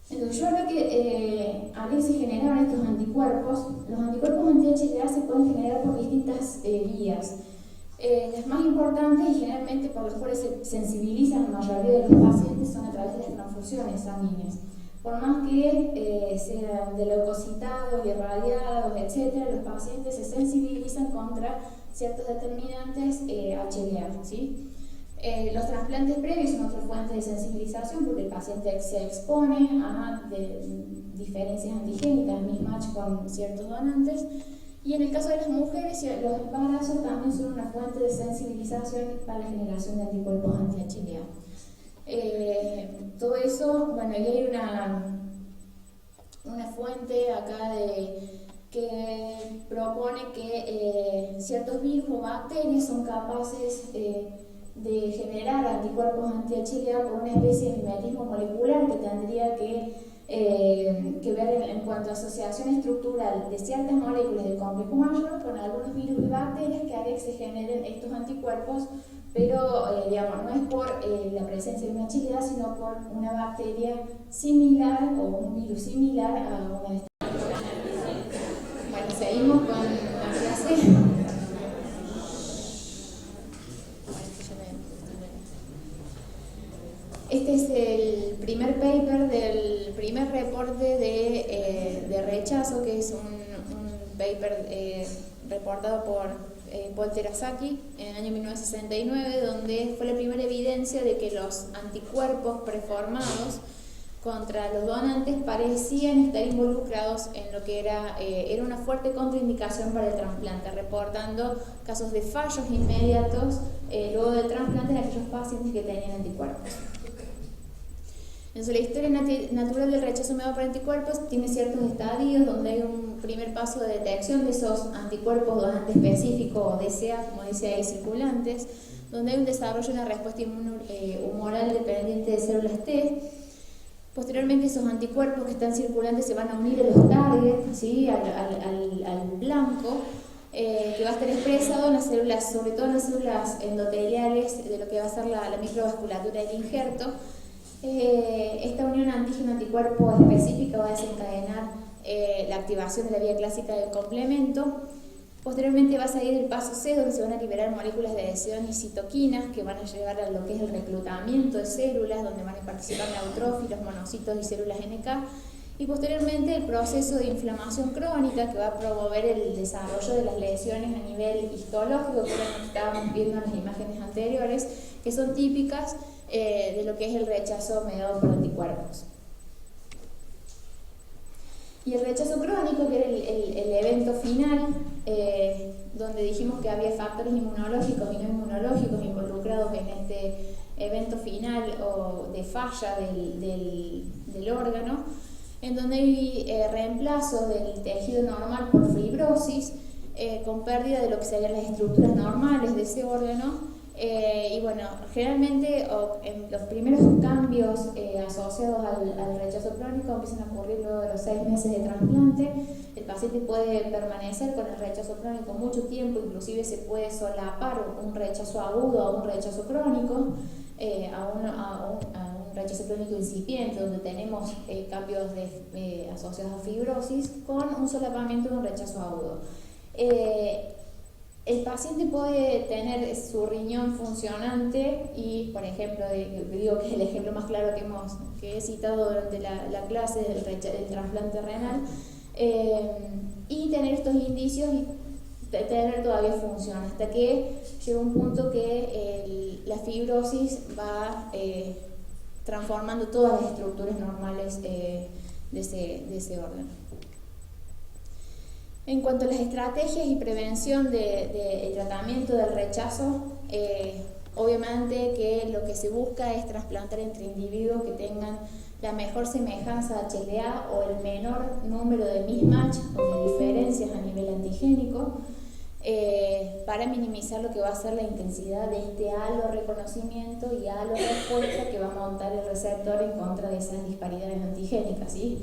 Entonces, yo creo que a veces se generan estos anticuerpos. Los anticuerpos anti-HLA se pueden generar por distintas vías. Las más importantes y generalmente por las cuales se sensibilizan la mayoría de los pacientes son a través de las transfusiones sanguíneas. Por más que sean de leucocitados, irradiados, etc., los pacientes se sensibilizan contra ciertos determinantes HLA, ¿sí? Los trasplantes previos son otra fuente de sensibilización porque el paciente se expone a diferencias antigénicas, mismatch con ciertos donantes. Y en el caso de las mujeres, los embarazos también son una fuente de sensibilización para la generación de anticuerpos anti-HLA. Todo eso, bueno, y hay una fuente acá de que propone que ciertos virus o bacterias son capaces de generar anticuerpos anti-HLA por una especie de mimetismo molecular que tendría que ver en cuanto a asociación estructural de ciertas moléculas del complejo mayor con algunos virus y bacterias que haría que se generen estos anticuerpos, pero digamos, no es por la presencia de una HLA, sino por una bacteria similar o un virus similar a una de estas. Bueno, seguimos con la clase. Este es el primer paper del primer reporte de rechazo, que es un paper reportado por Paul Terasaki en el año 1969, donde fue la primera evidencia de que los anticuerpos preformados contra los donantes parecían estar involucrados en lo que era una fuerte contraindicación para el trasplante, reportando casos de fallos inmediatos luego del trasplante en aquellos pacientes que tenían anticuerpos. Entonces, la historia natural del rechazo mediado por anticuerpos tiene ciertos estadios donde hay un primer paso de detección de esos anticuerpos donante específico o DCA, como dice ahí, circulantes, donde hay un desarrollo de una respuesta humoral dependiente de células T. Posteriormente, esos anticuerpos que están circulantes se van a unir a los targets, ¿sí? al blanco, que va a estar expresado en las células, sobre todo en las células endoteliales de lo que va a ser la microvasculatura del injerto. Esta unión antígeno-anticuerpo específica va a desencadenar la activación de la vía clásica del complemento. Posteriormente va a seguir el paso C, donde se van a liberar moléculas de adhesión y citoquinas que van a llevar a lo que es el reclutamiento de células, donde van a participar neutrófilos, monocitos y células NK. Y posteriormente el proceso de inflamación crónica, que va a promover el desarrollo de las lesiones a nivel histológico, que era lo que estábamos viendo en las imágenes anteriores, que son típicas de lo que es el rechazo mediado por anticuerpos. Y el rechazo crónico, que era el evento final, donde dijimos que había factores inmunológicos y no inmunológicos involucrados en este evento final o de falla del órgano, en donde hay reemplazo del tejido normal por fibrosis, con pérdida de lo que serían las estructuras normales de ese órgano. Y bueno, generalmente en los primeros cambios asociados al rechazo crónico empiezan a ocurrir luego de los 6 meses de trasplante. El paciente puede permanecer con el rechazo crónico mucho tiempo, inclusive se puede solapar un rechazo agudo a un rechazo crónico, a un rechazo crónico incipiente, donde tenemos cambios asociados a fibrosis, con un solapamiento de un rechazo agudo. El paciente puede tener su riñón funcionante y, por ejemplo, digo que es el ejemplo más claro que he citado durante la clase del trasplante renal, y tener estos indicios y tener todavía función, hasta que llega un punto que la fibrosis va transformando todas las estructuras normales de ese órgano. En cuanto a las estrategias y prevención del tratamiento del rechazo, obviamente que lo que se busca es trasplantar entre individuos que tengan la mejor semejanza a HLA o el menor número de mismatch o de diferencias a nivel antigénico, para minimizar lo que va a ser la intensidad de este halo reconocimiento y halo respuesta que va a montar el receptor en contra de esas disparidades antigénicas, ¿sí?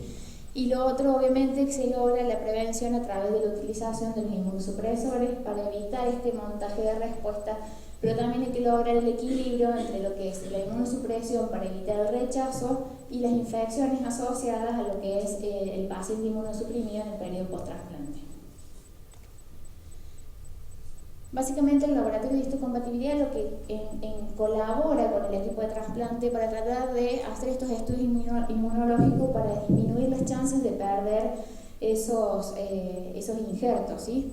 Y lo otro, obviamente, que se logra la prevención a través de la utilización de los inmunosupresores para evitar este montaje de respuesta, pero también hay que lograr el equilibrio entre lo que es la inmunosupresión para evitar el rechazo y las infecciones asociadas a lo que es el paciente inmunosuprimido en el periodo post-trasplante. Básicamente el laboratorio de histocompatibilidad lo que colabora con el equipo de trasplante para tratar de hacer estos estudios inmunológicos para disminuir las chances de perder esos injertos, ¿sí?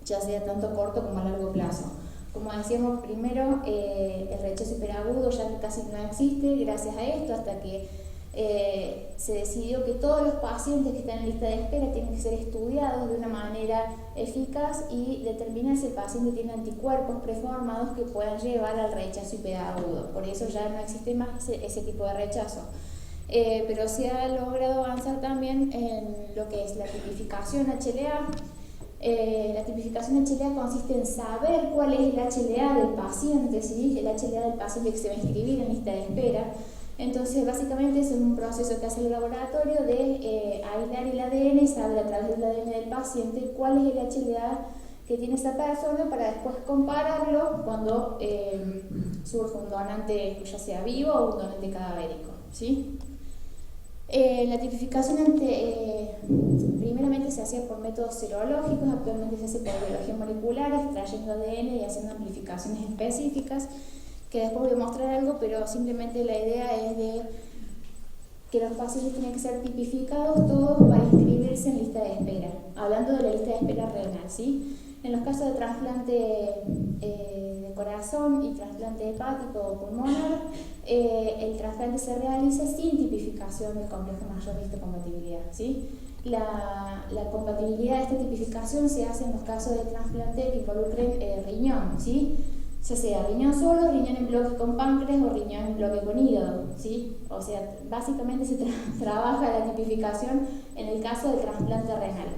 Ya sea tanto a corto como a largo plazo. Como decíamos primero, el rechazo hiperagudo ya casi no existe gracias a esto, hasta que se decidió que todos los pacientes que están en lista de espera tienen que ser estudiados de una manera eficaz y determinar si el paciente tiene anticuerpos preformados que puedan llevar al rechazo hiperagudo. Por eso ya no existe más ese tipo de rechazo. pero se ha logrado avanzar también en lo que es la tipificación HLA. La tipificación HLA consiste en saber cuál es el HLA del paciente, ¿sí? El HLA del paciente que se va a inscribir en lista de espera. Entonces, básicamente es un proceso que hace el laboratorio de aislar el ADN y saber a través del ADN del paciente cuál es el HLA que tiene esa persona para después compararlo cuando surge un donante, ya sea vivo o un donante cadavérico, ¿sí? La tipificación primeramente se hacía por métodos serológicos, actualmente se hace por biología molecular, extrayendo ADN y haciendo amplificaciones específicas, que después voy a mostrar algo, pero simplemente la idea es de que los pacientes tienen que ser tipificados todos para inscribirse en lista de espera, hablando de la lista de espera renal, ¿sí? En los casos de trasplante de corazón y trasplante hepático o pulmonar, el trasplante se realiza sin tipificación del complejo mayor de histocompatibilidad, ¿sí? La compatibilidad de esta tipificación se hace en los casos de trasplante que involucren riñón, ¿sí? Ya sea riñón solo, riñón en bloque con páncreas o riñón en bloque con hígado, ¿sí? O sea, básicamente se trabaja la tipificación en el caso del trasplante renal.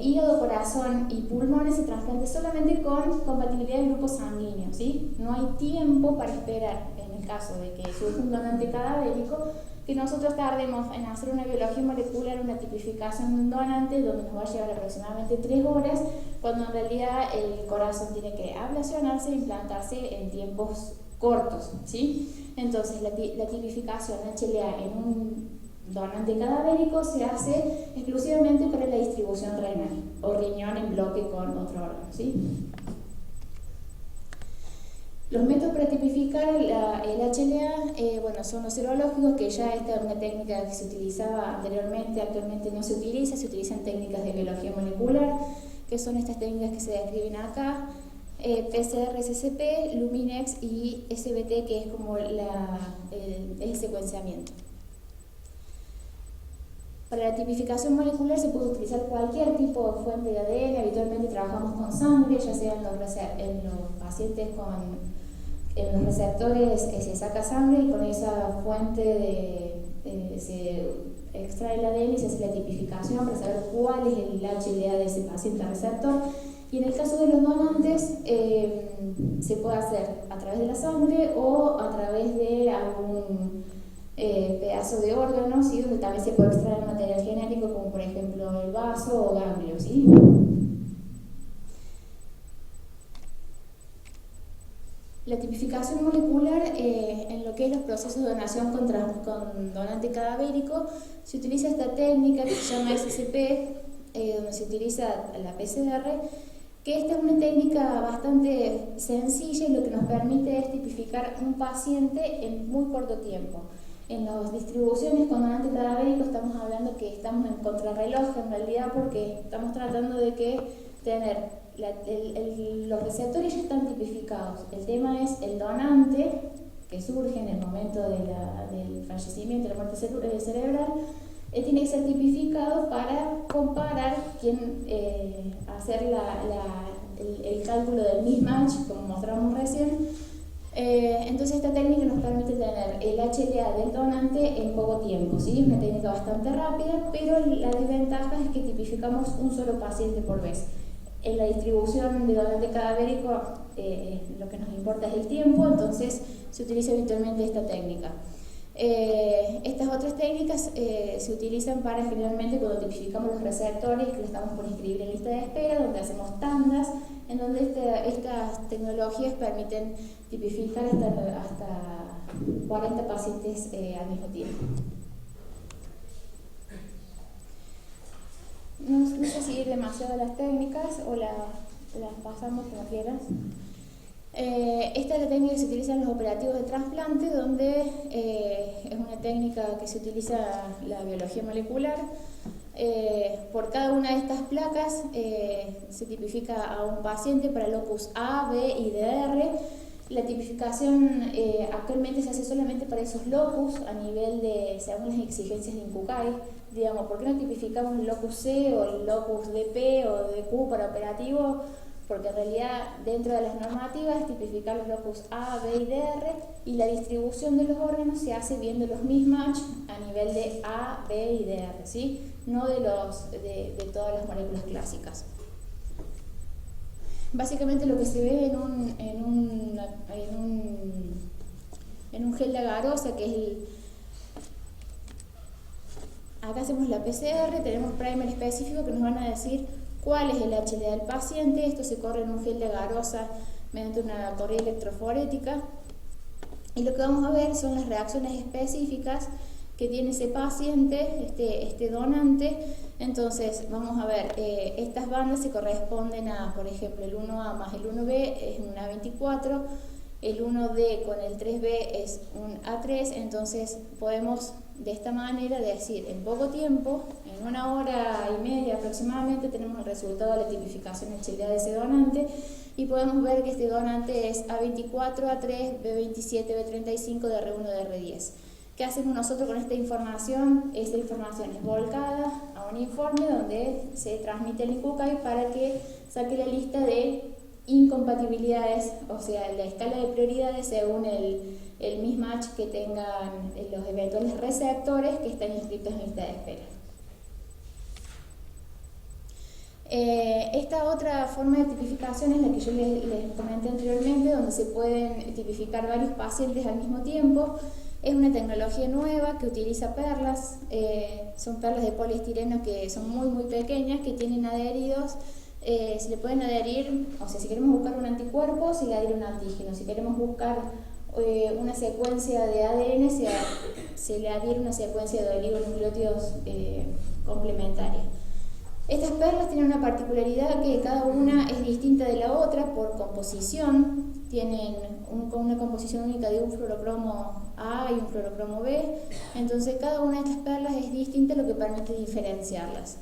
Hígado, corazón y pulmones se trasplantan solamente con compatibilidad de grupos sanguíneos, ¿sí? No hay tiempo para esperar, en el caso de que surja un donante cadavérico, que nosotros tardemos en hacer una biología molecular, una tipificación de un donante, donde nos va a llevar aproximadamente 3 horas, cuando en realidad el corazón tiene que ablacionarse e implantarse en tiempos cortos, ¿sí? Entonces, la tipificación HLA en un donante cadavérico se hace exclusivamente para la distribución renal o riñón en bloque con otro órgano, ¿sí? Los métodos para tipificar el HLA, bueno, son los serológicos, que ya esta es una técnica que se utilizaba anteriormente, actualmente no se utiliza, se utilizan técnicas de biología molecular, que son estas técnicas que se describen acá, PCR, SCP, Luminex y SBT, que es como el secuenciamiento. Para la tipificación molecular se puede utilizar cualquier tipo de fuente de ADN, habitualmente trabajamos con sangre, ya sea en los pacientes en los receptores se saca sangre y con esa fuente se extrae el ADN y se hace la tipificación para saber cuál es el HLA de ese paciente receptor. Y en el caso de los donantes se puede hacer a través de la sangre o a través de algún pedazo de órgano, ¿sí? Donde también se puede extraer material genético, como por ejemplo el vaso o ganglio, ¿sí? La tipificación molecular en lo que es los procesos de donación con donante cadavérico, se utiliza esta técnica que se llama SCP, donde se utiliza la PCR, que esta es una técnica bastante sencilla y lo que nos permite es tipificar un paciente en muy corto tiempo. En las distribuciones con donante cadavérico estamos hablando que estamos en contrarreloj en realidad, porque estamos tratando de tener los receptores ya están tipificados. El tema es el donante que surge en el momento del fallecimiento, de la muerte cerebral, tiene que ser tipificado para comparar hacer el cálculo del mismatch, como mostramos recién. Entonces esta técnica nos permite tener el HLA del donante en poco tiempo, ¿sí? Es una técnica bastante rápida, pero la desventaja es que tipificamos un solo paciente por vez. En la distribución de donante cadavérico lo que nos importa es el tiempo, entonces se utiliza habitualmente esta técnica. Estas otras técnicas se utilizan para generalmente cuando tipificamos los receptores que lo estamos por inscribir en lista de espera, donde hacemos tandas, en donde estas tecnologías permiten tipificar hasta 40 pacientes al mismo tiempo. No sé si ir demasiado a las técnicas o las pasamos como quieras. Esta es la técnica que se utiliza en los operativos de trasplante, donde es una técnica que se utiliza la biología molecular. Por cada una de estas placas se tipifica a un paciente para locus A, B y DR. La tipificación actualmente se hace solamente para esos locus a nivel según las exigencias de INCUCAI. Digamos, ¿por qué no tipificamos el locus C o el locus DP o DQ para operativo? porque en realidad dentro de las normativas tipificar los locus A, B y DR, y la distribución de los órganos se hace viendo los mismatch a nivel de A, B y DR, ¿sí? No de todas las moléculas clásicas. Básicamente lo que se ve en un gel de agarosa, que es acá hacemos la PCR, tenemos primer específico que nos van a decir cuál es el HLA del paciente. Esto se corre en un gel de agarosa mediante una correa electroforética, y lo que vamos a ver son las reacciones específicas que tiene ese paciente, este donante. Entonces vamos a ver, estas bandas se corresponden a, por ejemplo, el 1A más el 1B es un A24, el 1D con el 3B es un A3, entonces podemos de esta manera decir, en poco tiempo, en 1 hora y media aproximadamente, tenemos el resultado de la tipificación HLA de ese donante, y podemos ver que este donante es A24, A3, B27, B35, DR1, DR10. ¿Qué hacemos nosotros con esta información? Esta información es volcada a un informe donde se transmite el INCUCAI para que saque la lista de incompatibilidades, o sea, la escala de prioridades según el mismatch que tengan los eventuales receptores que están inscritos en lista de espera. Esta otra forma de tipificación es la que yo les comenté anteriormente, donde se pueden tipificar varios pacientes al mismo tiempo. Es una tecnología nueva que utiliza perlas, son perlas de poliestireno que son muy pequeñas, que tienen adheridos. Se le pueden adherir, o sea, si queremos buscar un anticuerpo, se le adhiere un antígeno. Si queremos buscar una secuencia de ADN, se le adhiere una secuencia de oligonucleótidos complementaria. Estas perlas tienen una particularidad, que cada una es distinta de la otra por composición. Tienen una composición única de un fluorocromo A y un fluorocromo B. Entonces cada una de estas perlas es distinta, lo que permite diferenciarlas.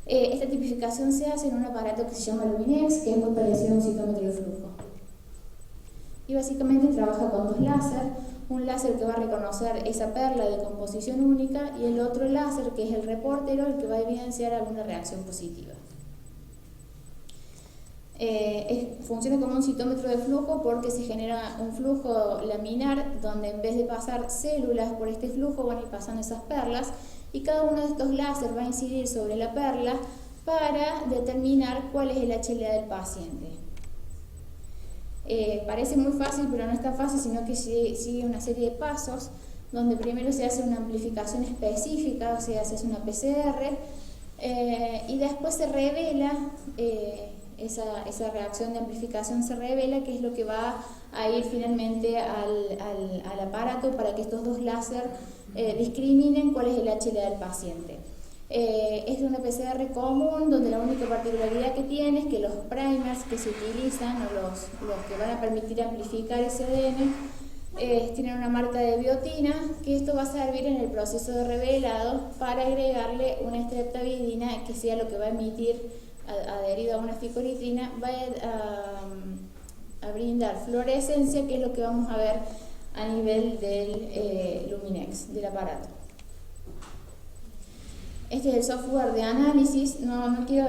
Esta tipificación se hace en un aparato que se llama Luminex, que es muy parecido a un citómetro de flujo. Y básicamente trabaja con dos láser, un láser que va a reconocer esa perla de composición única y el otro láser, que es el reportero, el que va a evidenciar alguna reacción positiva. Funciona como un citómetro de flujo porque se genera un flujo laminar donde en vez de pasar células por este flujo van a ir pasando esas perlas, y cada uno de estos láser va a incidir sobre la perla para determinar cuál es el HLA del paciente. Parece muy fácil, pero no es tan fácil, sino que sigue una serie de pasos donde primero se hace una amplificación específica, o sea, se hace una PCR, y después se revela esa reacción de amplificación, se revela qué es lo que va a ir finalmente al aparato para que estos dos láser discriminen cuál es el HLA del paciente. Es una PCR común, donde la única particularidad que tiene es que los primers que se utilizan, o los que van a permitir amplificar ese ADN, tienen una marca de biotina, que esto va a servir en el proceso de revelado para agregarle una streptavidina, que sea lo que va a emitir, adherido a una ficoritrina, va a brindar fluorescencia, que es lo que vamos a ver a nivel del Luminex, del aparato. Este es el software de análisis. No quiero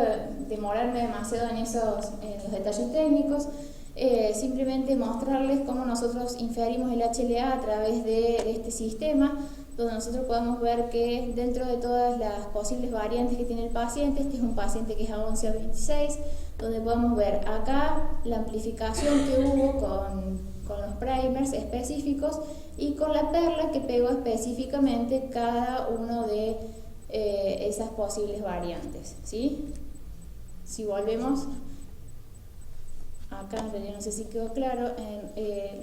demorarme demasiado en los detalles técnicos, simplemente mostrarles cómo nosotros inferimos el HLA a través de este sistema, donde nosotros podemos ver que dentro de todas las posibles variantes que tiene el paciente, este es un paciente que es A11 a 26, donde podemos ver acá la amplificación que hubo con los primers específicos y con la perla que pegó específicamente cada uno de esas posibles variantes, ¿sí? Si volvemos acá, no sé si quedó claro,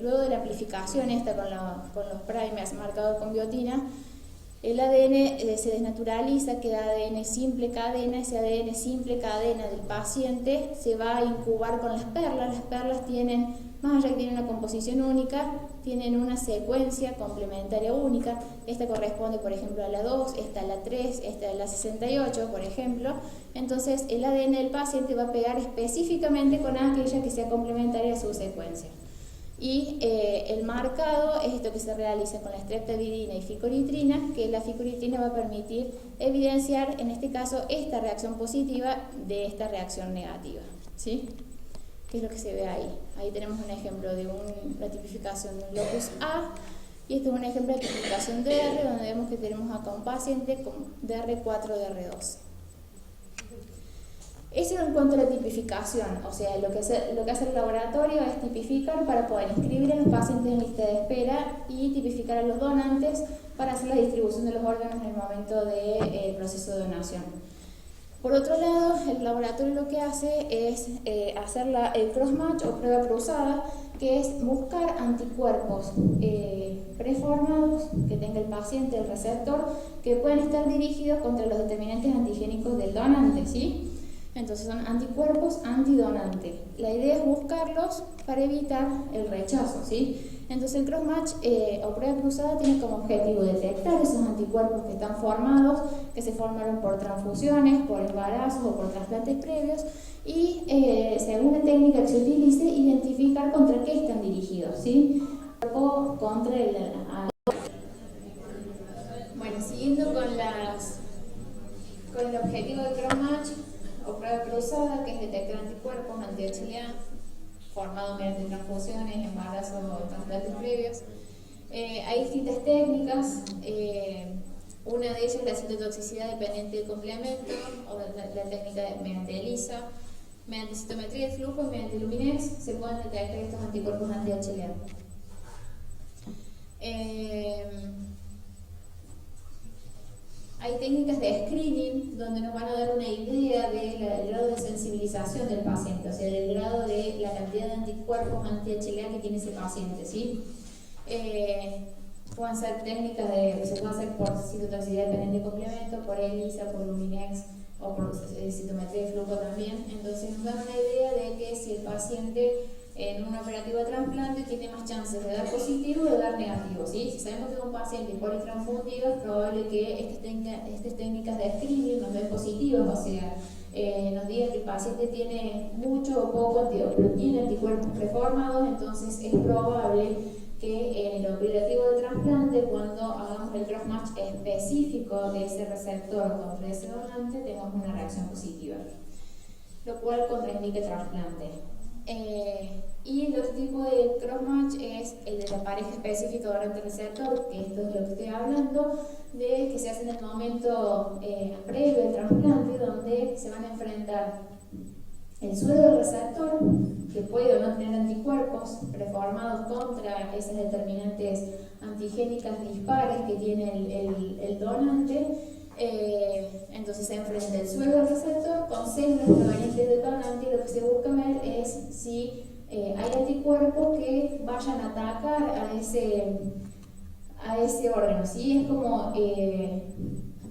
luego de la amplificación esta con los primers marcados con biotina, el ADN se desnaturaliza, queda ADN simple cadena. Ese ADN simple cadena del paciente se va a incubar con las perlas. Las perlas tienen, más allá que tienen una composición única, tienen una secuencia complementaria única. Esta corresponde, por ejemplo, a la 2, esta a la 3, esta a la 68, por ejemplo. Entonces, el ADN del paciente va a pegar específicamente con aquella que sea complementaria a su secuencia. Y el marcado es esto que se realiza con la streptavidina y ficoritrina, que la ficoritrina va a permitir evidenciar, en este caso, esta reacción positiva de esta reacción negativa, ¿sí? que es lo que se ve ahí. Ahí tenemos un ejemplo de la tipificación de un locus A, y este es un ejemplo de tipificación DR, donde vemos que tenemos acá un paciente con DR4, DR12. Eso en cuanto a la tipificación, o sea, lo que hace el laboratorio es tipificar para poder inscribir a los pacientes en lista de espera y tipificar a los donantes para hacer la distribución de los órganos en el momento del proceso de donación. Por otro lado, el laboratorio lo que hace es hacer el cross-match o prueba cruzada, que es buscar anticuerpos preformados que tenga el paciente, el receptor, que pueden estar dirigidos contra los determinantes antigénicos del donante, ¿sí? Entonces son anticuerpos antidonante. La idea es buscarlos para evitar el rechazo, ¿sí? Entonces el cross-match o prueba cruzada tiene como objetivo detectar esos anticuerpos que están formados, que se formaron por transfusiones, por embarazos o por trasplantes previos, y según la técnica que se utilice, identificar contra qué están dirigidos, ¿sí? O contra el... Bueno, siguiendo con el objetivo del cross-match o prueba cruzada, que es detectar anticuerpos anti-HLA formados mediante transfusiones, embarazos o trasplantes previos. Hay distintas técnicas. Una de ellas es la citotoxicidad dependiente del complemento, o la técnica mediante ELISA. Mediante citometría de flujo y mediante Luminex se pueden detectar estos anticuerpos anti-HLA. Hay técnicas de screening donde nos van a dar una idea del grado de sensibilización del paciente, o sea, del grado de la cantidad de anticuerpos anti-HLA que tiene ese paciente, ¿sí? Pueden ser técnicas se puede hacer por citotoxicidad dependiente de complemento, por ELISA, por Luminex o por citometría de flujo también. Entonces nos dan una idea de que si el paciente en un operativo de trasplante tiene más chances de dar positivo o de dar negativo, ¿sí? Si sabemos que es un paciente politransfundido, es probable que estas técnicas de screening nos den positivas, o sea, nos digan que el paciente tiene mucho o poco anticuerpos, pero tiene anticuerpos preformados, entonces es probable que en el operativo de trasplante, cuando hagamos el cross-match específico de ese receptor contra ese donante, tengamos una reacción positiva, lo cual contraindica el trasplante. Y el otro tipo de cross-match es el de la pareja específica donante-receptor, que esto es lo que estoy hablando, de que se hace en el momento previo al trasplante, donde se van a enfrentar el suero del receptor, que puede o no tener anticuerpos preformados contra esas determinantes antigénicas dispares que tiene el donante. Entonces se enfrenta el suero del receptor con células provenientes del donante, y lo que se busca ver es si hay anticuerpos que vayan a atacar a ese órgano, ¿sí? Es como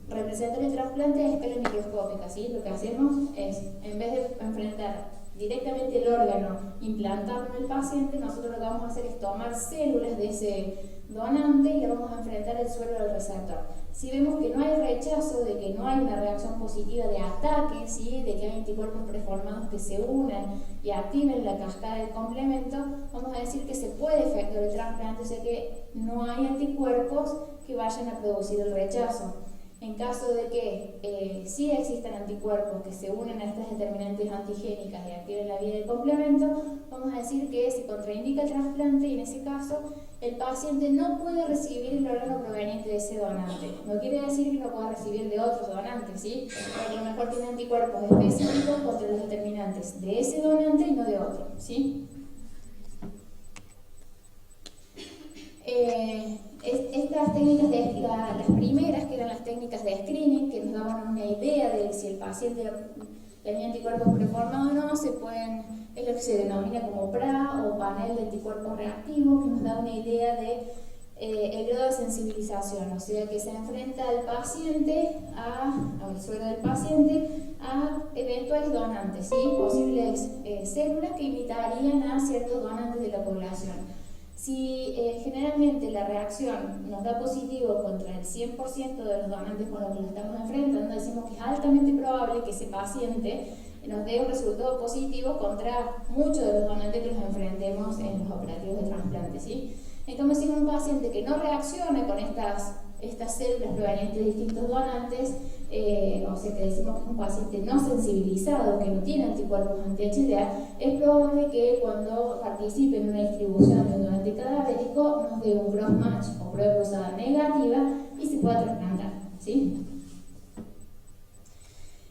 representar el trasplante a escala microscópica, ¿sí? Lo que hacemos es, en vez de enfrentar directamente el órgano implantado en el paciente, nosotros lo que vamos a hacer es tomar células de ese donante y le vamos a enfrentar el suero del receptor. Si vemos que no hay rechazo, de que no hay una reacción positiva de ataque, ¿sí? De que hay anticuerpos preformados que se unan y activen la cascada del complemento, vamos a decir que se puede efectuar el trasplante, o sea que no hay anticuerpos que vayan a producir el rechazo. En caso de que sí existan anticuerpos que se unen a estas determinantes antigénicas y activen la vía del complemento, vamos a decir que se contraindica el trasplante, y en ese caso el paciente no puede recibir el órgano proveniente de ese donante. No quiere decir que no pueda recibir de otros donantes, ¿sí? Porque a lo mejor tiene anticuerpos específicos contra los determinantes de ese donante y no de otro, ¿sí? Estas técnicas, las primeras, que eran las técnicas de screening, que nos daban una idea de si el paciente tenía anticuerpos preformados o no, es lo que se denomina como PRA o panel de anticuerpos reactivos, que nos da una idea de el grado de sensibilización, o sea que se enfrenta al paciente, al suero del paciente, a eventuales donantes, ¿sí? Posibles células que imitarían a ciertos donantes de la población. Si generalmente la reacción nos da positivo contra el 100% de los donantes con los que nos estamos enfrentando, decimos que es altamente probable que ese paciente nos dé un resultado positivo contra muchos de los donantes que nos enfrentemos en los operativos de trasplante, ¿sí? En cambio, si es un paciente que no reacciona con estas estas células provenientes de distintos donantes, o sea que decimos que es un paciente no sensibilizado, que no tiene anticuerpos anti-HLA, es probable que cuando participe en una distribución de un donante cadavérico nos dé un cross-match o prueba cruzada negativa y se pueda trasplantar, ¿sí?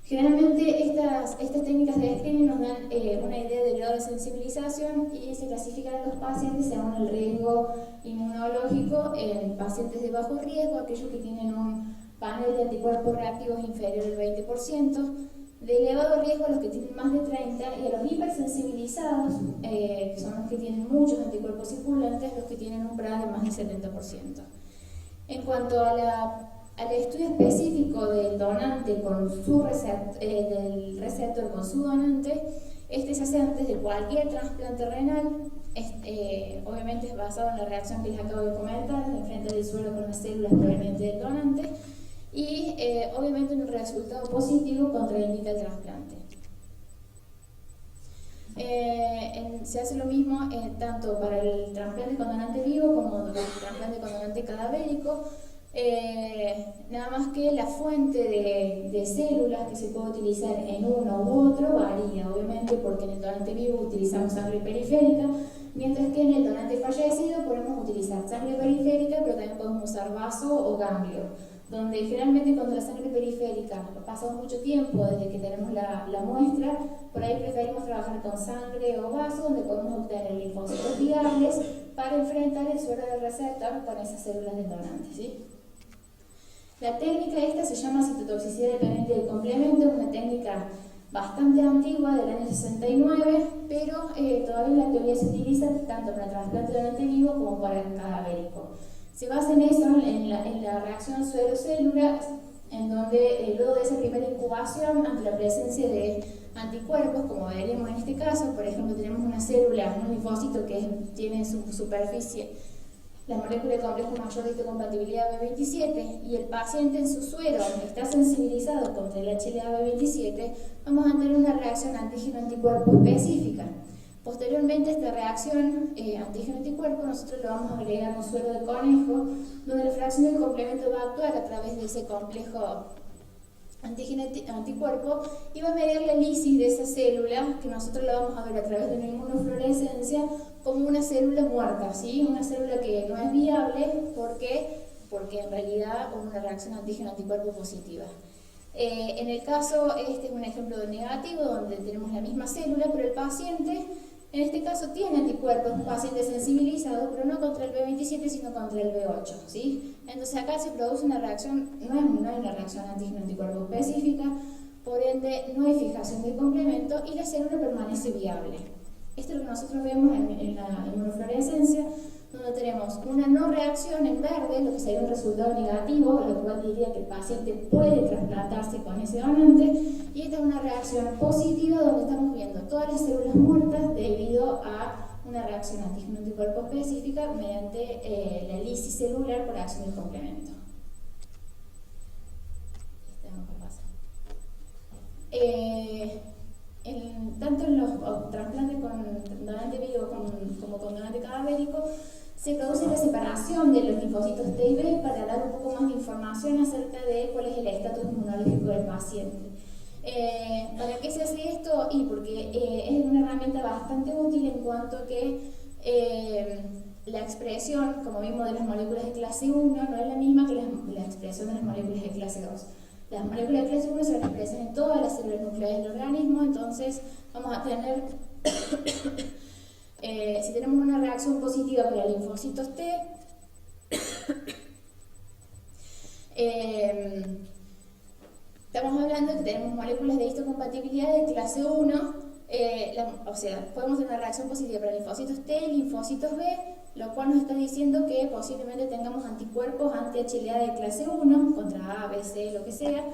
Generalmente estas técnicas de screening nos dan una idea del grado de sensibilización y se clasifican a los pacientes según el riesgo inmunológico en pacientes de bajo riesgo, aquellos que tienen un panel de anticuerpos reactivos inferior al 20%, de elevado riesgo a los que tienen más de 30% y a los hipersensibilizados, que son los que tienen muchos anticuerpos circulantes, los que tienen un PRA de más del 70%. En cuanto al estudio específico del donante con su del receptor con su donante, este se hace antes de cualquier trasplante renal, obviamente es basado en la reacción que les acabo de comentar, de enfrentar el suero con las células provenientes del donante, y obviamente un resultado positivo contraindica el trasplante. Se hace lo mismo tanto para el trasplante con donante vivo como el trasplante con donante cadavérico. Nada más que la fuente de células que se puede utilizar en uno u otro varía, obviamente, porque en el donante vivo utilizamos sangre periférica, mientras que en el donante fallecido podemos utilizar sangre periférica, pero también podemos usar vaso o ganglio, donde generalmente cuando la sangre periférica pasa mucho tiempo desde que tenemos la muestra, por ahí preferimos trabajar con sangre o vaso, donde podemos obtener linfocitos viables para enfrentar el suero del receptor con esas células del donante, ¿sí? La técnica esta se llama citotoxicidad dependiente del complemento, es una técnica bastante antigua, del año 69, pero todavía en la teoría se utiliza tanto para el trasplante de donante vivo como para el cadavérico. Se basa en eso, en la reacción suero-célula, en donde luego de esa primera incubación, ante la presencia de anticuerpos, como veríamos en este caso, por ejemplo, tenemos una célula, un linfocito que tiene su superficie la molécula de complejo mayor de histocompatibilidad B27 y el paciente en su suero está sensibilizado contra el HLA-B27, vamos a tener una reacción antígeno-anticuerpo específica. Posteriormente, esta reacción antígeno-anticuerpo nosotros lo vamos a agregar a un suero de conejo, donde la fracción del complemento va a actuar a través de ese complejo antígeno-anticuerpo y va a medir la lisis de esa célula, que nosotros la vamos a ver a través de una inmunofluorescencia como una célula muerta, ¿sí? Una célula que no es viable, ¿por qué? Porque en realidad hubo una reacción antígeno-anticuerpo positiva. En el caso, este es un ejemplo de negativo, donde tenemos la misma célula, pero el paciente, en este caso, tiene anticuerpos, un paciente sensibilizado, pero no contra el B27, sino contra el B8, ¿sí? Entonces acá se produce una reacción, no hay una reacción antígeno-anticuerpo específica, por ende no hay fijación del complemento y la célula permanece viable. Esto es lo que nosotros vemos en la inmunofluorescencia, donde tenemos una no reacción en verde, lo que sería un resultado negativo, lo cual diría que el paciente puede trasplantarse con ese donante, y esta es una reacción positiva, donde estamos viendo todas las células muertas debido a una reacción antígeno-anticuerpo específica mediante la lisis celular por acción del complemento. Tanto en los trasplantes con donante vivo como con donante cadavérico se produce la separación de los linfocitos T y B para dar un poco más de información acerca de cuál es el estatus inmunológico del paciente. ¿Para qué se hace esto? Y porque es una herramienta bastante útil en cuanto a que la expresión, como vimos, de las moléculas de clase 1 no es la misma que la expresión de las moléculas de clase 2. Las moléculas de clase 1 se expresan en todas las células nucleares del organismo, entonces vamos a tener, si tenemos una reacción positiva para linfocitos T, estamos hablando de que tenemos moléculas de histocompatibilidad de clase 1, o sea, podemos tener una reacción positiva para linfocitos T y linfocitos B, lo cual nos está diciendo que posiblemente tengamos anticuerpos anti-HLA de clase 1 contra A, B, C, lo que sea,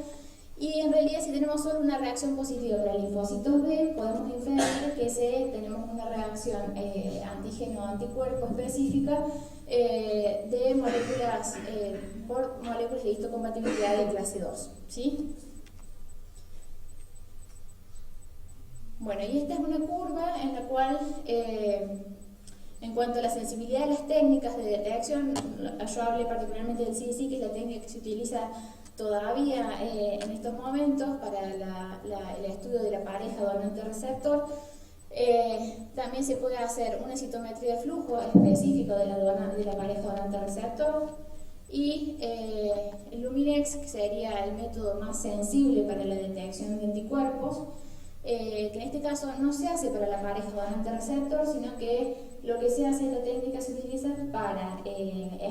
y en realidad si tenemos solo una reacción positiva para linfocitos B, podemos inferir que tenemos una reacción antígeno-anticuerpo específica de moléculas, por moléculas de histocompatibilidad de clase 2, ¿sí? Bueno, y esta es una curva en la cual En cuanto a la sensibilidad de las técnicas de detección, yo hablé particularmente del CDC, que es la técnica que se utiliza todavía en estos momentos para el estudio de la pareja donante-receptor. También se puede hacer una citometría de flujo específico de la pareja donante-receptor y el Luminex, que sería el método más sensible para la detección de anticuerpos, que en este caso no se hace para la pareja donante-receptor, sino que lo que se hace, esta técnica se utiliza para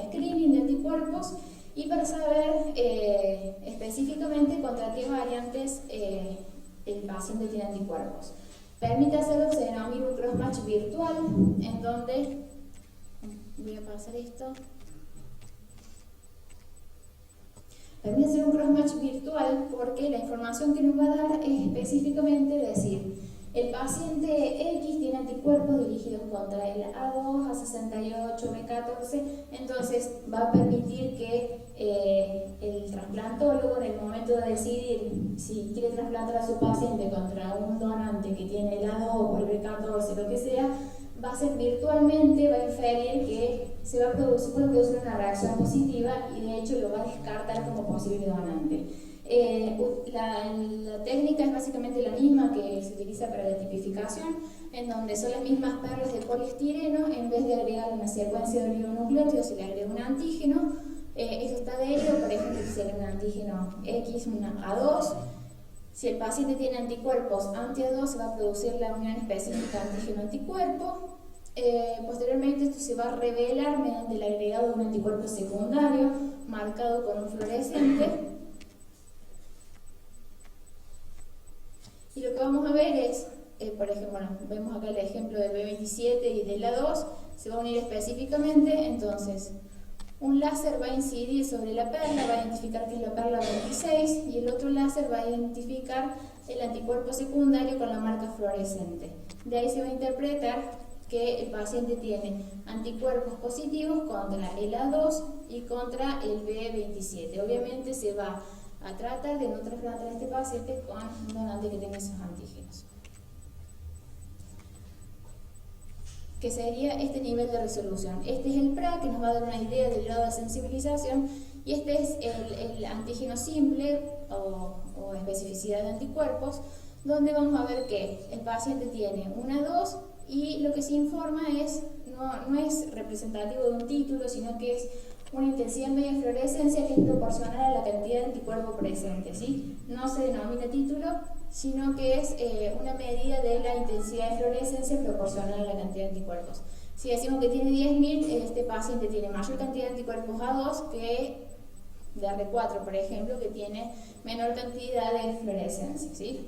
screening de anticuerpos y para saber específicamente contra qué variantes el paciente tiene anticuerpos. Permite hacer lo que se denomina un crossmatch virtual, en donde, voy a pasar esto, permite hacer un crossmatch virtual porque la información que nos va a dar es específicamente decir, el paciente X tiene anticuerpos dirigidos contra el A2, A68, B14, entonces va a permitir que el trasplantólogo, en el momento de decidir si quiere trasplantar a su paciente contra un donante que tiene el A2 o el B14, lo que sea, va a hacer virtualmente, va a inferir que se puede producir una reacción positiva y de hecho lo va a descartar como posible donante. La técnica es básicamente la misma que se utiliza para la tipificación, en donde son las mismas perlas de poliestireno. En vez de agregar una secuencia de oligonucleótidos, se le agrega un antígeno. Eso está adherido, por ejemplo, si sería un antígeno X, una A2. Si el paciente tiene anticuerpos anti-A2, se va a producir la unión específica antígeno-anticuerpo. Posteriormente esto se va a revelar mediante el agregado de un anticuerpo secundario marcado con un fluorescente. Y lo que vamos a ver es, por ejemplo, bueno, vemos acá el ejemplo del B27 y del A2, se va a unir específicamente, entonces un láser va a incidir sobre la perla, va a identificar que es la perla 26 y el otro láser va a identificar el anticuerpo secundario con la marca fluorescente. De ahí se va a interpretar que el paciente tiene anticuerpos positivos contra el A2 y contra el B27. Obviamente se va a tratar de no trasplantar a este paciente con un donante que tenga esos antígenos. Que sería este nivel de resolución. Este es el PRA, que nos va a dar una idea del grado de sensibilización, y este es el antígeno simple o especificidad de anticuerpos, donde vamos a ver que el paciente tiene una 2 y lo que se informa no es representativo de un título, sino que es una intensidad media de fluorescencia que es proporcional a la cantidad de anticuerpo presente, ¿sí? No se denomina título, sino que es una medida de la intensidad de fluorescencia proporcional a la cantidad de anticuerpos. Si decimos que tiene 10.000, este paciente tiene mayor cantidad de anticuerpos A2 que de R4, por ejemplo, que tiene menor cantidad de fluorescencia, ¿sí?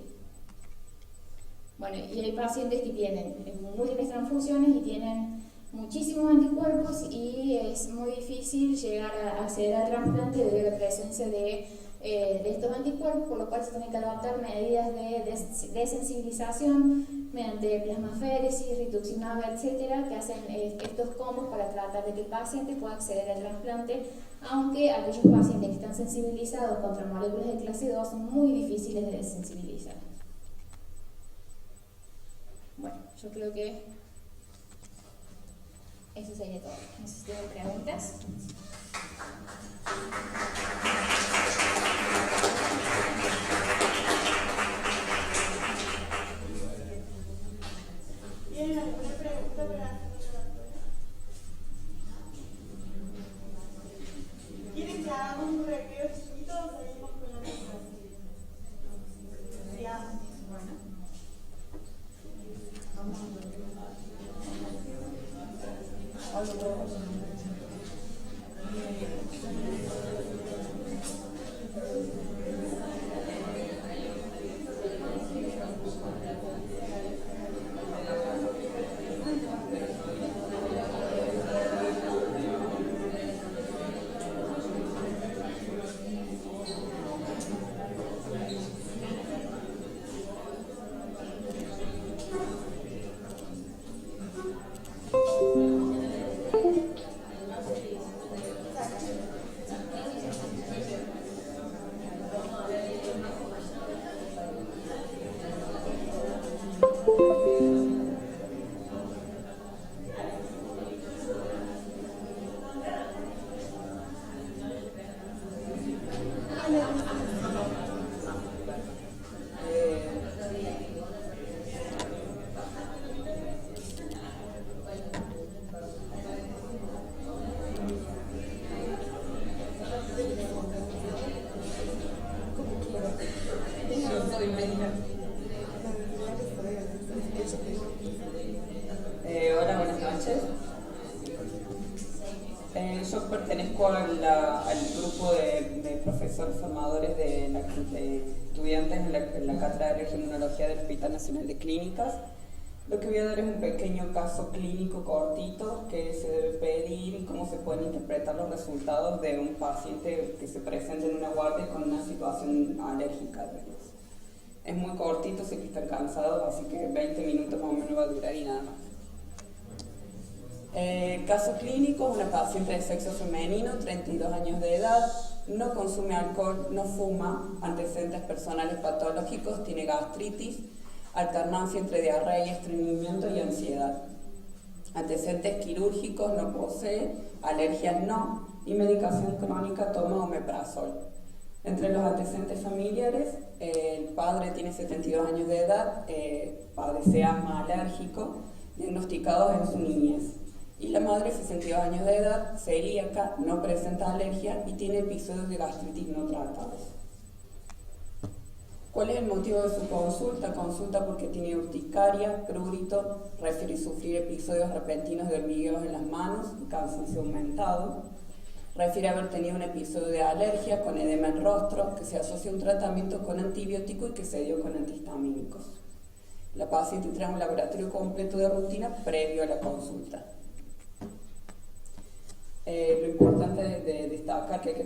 Bueno, y hay pacientes que tienen múltiples transfusiones y tienen muchísimos anticuerpos y es muy difícil llegar a acceder al trasplante debido a la presencia de estos anticuerpos, por lo cual se tienen que adoptar medidas de sensibilización mediante plasmaféresis, rituximab, etcétera, que hacen estos combos para tratar de que el paciente pueda acceder al trasplante, aunque aquellos pacientes que están sensibilizados contra moléculas de clase 2 son muy difíciles de desensibilizar. Bueno, yo creo que eso sería todo. No sé si tienen preguntas. ¿Tienen alguna pregunta para hacer? ¿Quieren que hagamos un recreo chiquito o seguimos con la mesa? Sigamos. Bueno. Vamos a ver. poco al grupo de profesores formadores de estudiantes en la Cátedra de Inmunología del Hospital Nacional de Clínicas. Lo que voy a dar es un pequeño caso clínico cortito que se debe pedir y cómo se pueden interpretar los resultados de un paciente que se presenta en una guardia con una situación alérgica. Es muy cortito, sé que están cansados, así que 20 minutos más o menos va a durar y nada más. Caso clínico, una paciente de sexo femenino, 32 años de edad, no consume alcohol, no fuma, antecedentes personales patológicos, tiene gastritis, alternancia entre diarrea y estreñimiento y ansiedad. Antecedentes quirúrgicos no posee, alergias no, y medicación crónica toma omeprazol. Entre los antecedentes familiares, el padre tiene 72 años de edad, padece asma alérgico, diagnosticados en su niñez. Y la madre, 62 años de edad, celíaca, no presenta alergia y tiene episodios de gastritis no tratados. ¿Cuál es el motivo de su consulta? Consulta porque tiene urticaria, prurito, refiere sufrir episodios repentinos de hormigueos en las manos y cansancio aumentado. Refiere haber tenido un episodio de alergia con edema en rostro que se asocia a un tratamiento con antibiótico y que se dio con antihistamínicos. La paciente trae un laboratorio completo de rutina previo a la consulta. Lo importante de destacar que hay que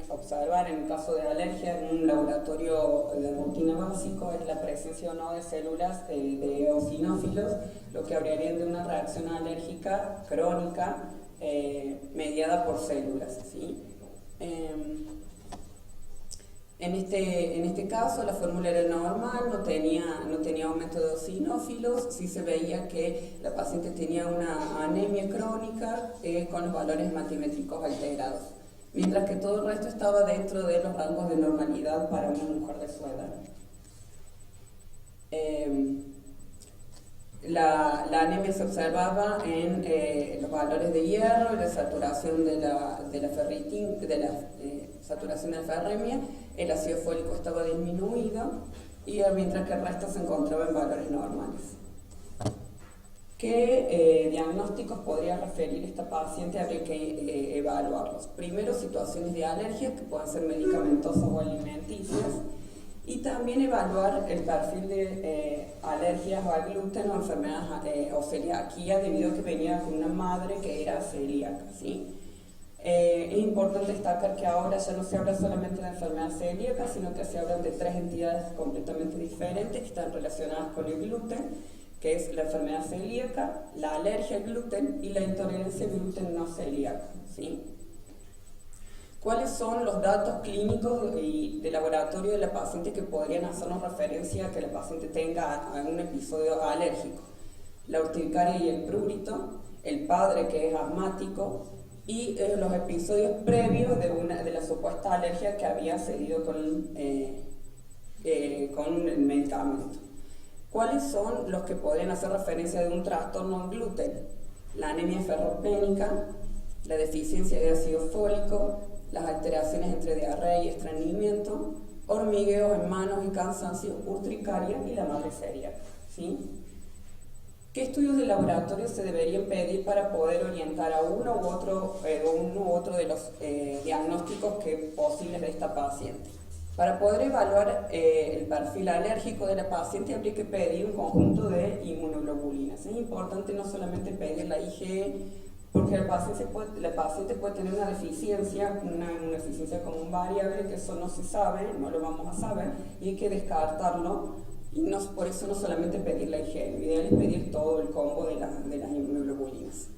observar en el caso de alergia en un laboratorio de rutina básico es la presencia o no de células de eosinófilos, lo que hablarían de una reacción alérgica crónica mediada por células, ¿sí? En este caso la fórmula era normal, no tenía aumento de eosinófilos, sí se veía que la paciente tenía una anemia crónica con los valores hematimétricos alterados, mientras que todo el resto estaba dentro de los rangos de normalidad para una mujer de su edad. La anemia se observaba en los valores de hierro y la saturación de la saturación de la ferremia. El ácido fólico estaba disminuido y mientras que el resto se encontraba en valores normales. ¿Qué diagnósticos podría referir esta paciente? Habría que evaluarlos. Primero, situaciones de alergia que pueden ser medicamentosas o alimenticias. Y también evaluar el perfil de alergias o al gluten o enfermedades o celiaquía debido a que venía con una madre que era celíaca, ¿sí? Es importante destacar que ahora ya no se habla solamente de enfermedad celíaca, sino que se hablan de 3 entidades completamente diferentes que están relacionadas con el gluten, que es la enfermedad celíaca, la alergia al gluten y la intolerancia al gluten no celíaco, ¿sí? ¿Cuáles son los datos clínicos y de laboratorio de la paciente que podrían hacernos referencia a que la paciente tenga un episodio alérgico? La urticaria y el prurito, el padre que es asmático y los episodios previos de la supuesta alergia que había cedido con el medicamento. ¿Cuáles son los que podrían hacer referencia de un trastorno en gluten? La anemia ferropénica, la deficiencia de ácido fólico, las alteraciones entre diarrea y estreñimiento, hormigueos en manos y cansancio, urticaria y la madre celíaca, ¿sí? ¿Qué estudios de laboratorio se deberían pedir para poder orientar a uno u otro de los diagnósticos posibles de esta paciente? Para poder evaluar el perfil alérgico de la paciente habría que pedir un conjunto de inmunoglobulinas. Es importante no solamente pedir la IgE, porque la paciente puede tener una deficiencia común variable, que eso no se sabe, no lo vamos a saber, y hay que descartarlo, y por eso no solamente pedir la IgE, lo ideal es pedir todo el combo de las inmunoglobulinas.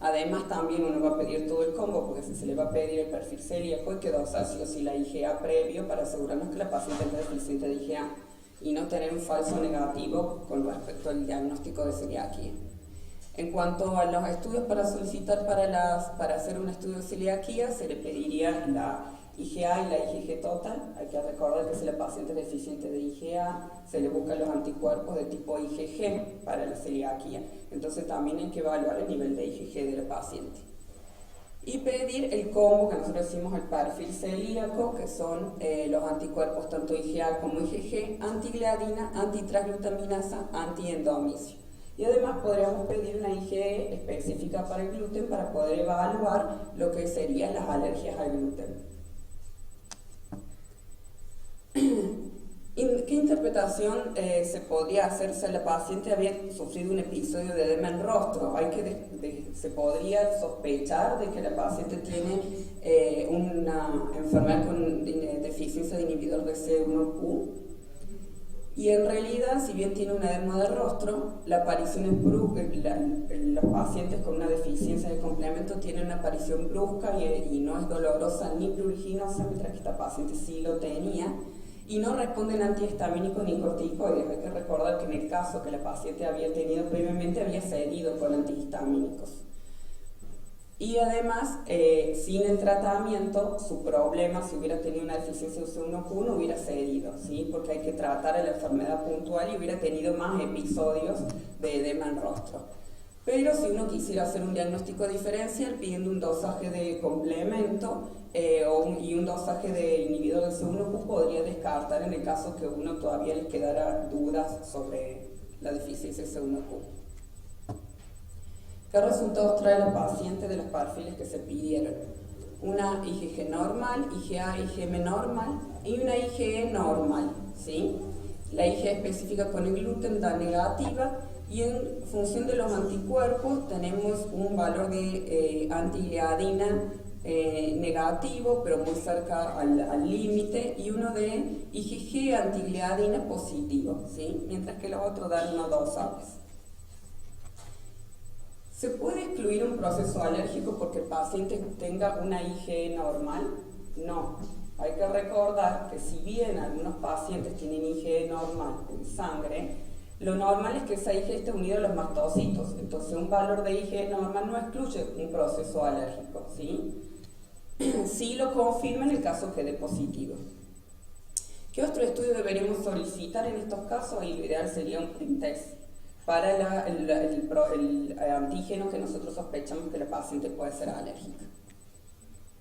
Además también uno va a pedir todo el combo, porque si se le va a pedir el perfil celíaco hay que dosar sí o sí la IgA previo para asegurarnos que la paciente es deficiente de IgA y no tener un falso negativo con respecto al diagnóstico de celiaquía. En cuanto a los estudios para solicitar para hacer un estudio de celiaquía, se le pediría la IgA y la IgG total. Hay que recordar que si la paciente es deficiente de IgA, se le buscan los anticuerpos de tipo IgG para la celiaquía. Entonces también hay que evaluar el nivel de IgG de la paciente. Y pedir el combo que nosotros decimos el perfil celíaco, que son los anticuerpos tanto IgA como IgG, antigliadina, antitransglutaminasa, antiendomicio. Y además podríamos pedir una IgE específica para el gluten para poder evaluar lo que serían las alergias al gluten. ¿Qué interpretación se podría hacer si la paciente había sufrido un episodio de edema en rostro? Se podría sospechar de que la paciente tiene una enfermedad con deficiencia de inhibidor de C1q. Y en realidad, si bien tiene un edema de rostro, la aparición es brusca. Los pacientes con una deficiencia de complemento tienen una aparición brusca y no es dolorosa ni pruriginosa, mientras que esta paciente sí lo tenía. Y no responden antihistamínicos ni corticoides. Hay que recordar que en el caso que la paciente había tenido previamente, había cedido con antihistamínicos. Y además, sin el tratamiento, su problema, si hubiera tenido una deficiencia de C1q, no hubiera cedido, ¿sí? Porque hay que tratar a la enfermedad puntual y hubiera tenido más episodios de edema en rostro. Pero si uno quisiera hacer un diagnóstico diferencial pidiendo un dosaje de complemento y un dosaje de inhibidor de C1q, podría descartar en el caso que uno todavía les quedara dudas sobre la deficiencia de C1q. ¿Qué resultados trae la paciente de los perfiles que se pidieron? Una IgG normal, IgA, IgM normal y una IgE normal, ¿sí? La IgE específica con el gluten da negativa y en función de los anticuerpos tenemos un valor de antigliadina negativo, pero muy cerca al límite, y uno de IgG antigliadina positivo, ¿sí? Mientras que los otros dan no dosables. ¿Se puede excluir un proceso alérgico porque el paciente tenga una IgE normal? No. Hay que recordar que si bien algunos pacientes tienen IgE normal en sangre, lo normal es que esa IgE esté unida a los mastocitos. Entonces un valor de IgE normal no excluye un proceso alérgico, ¿sí? Sí lo confirma en el que dé positivo. ¿Qué otro estudio deberíamos solicitar en estos casos? El ideal sería un print test para el antígeno que nosotros sospechamos que la paciente puede ser alérgica.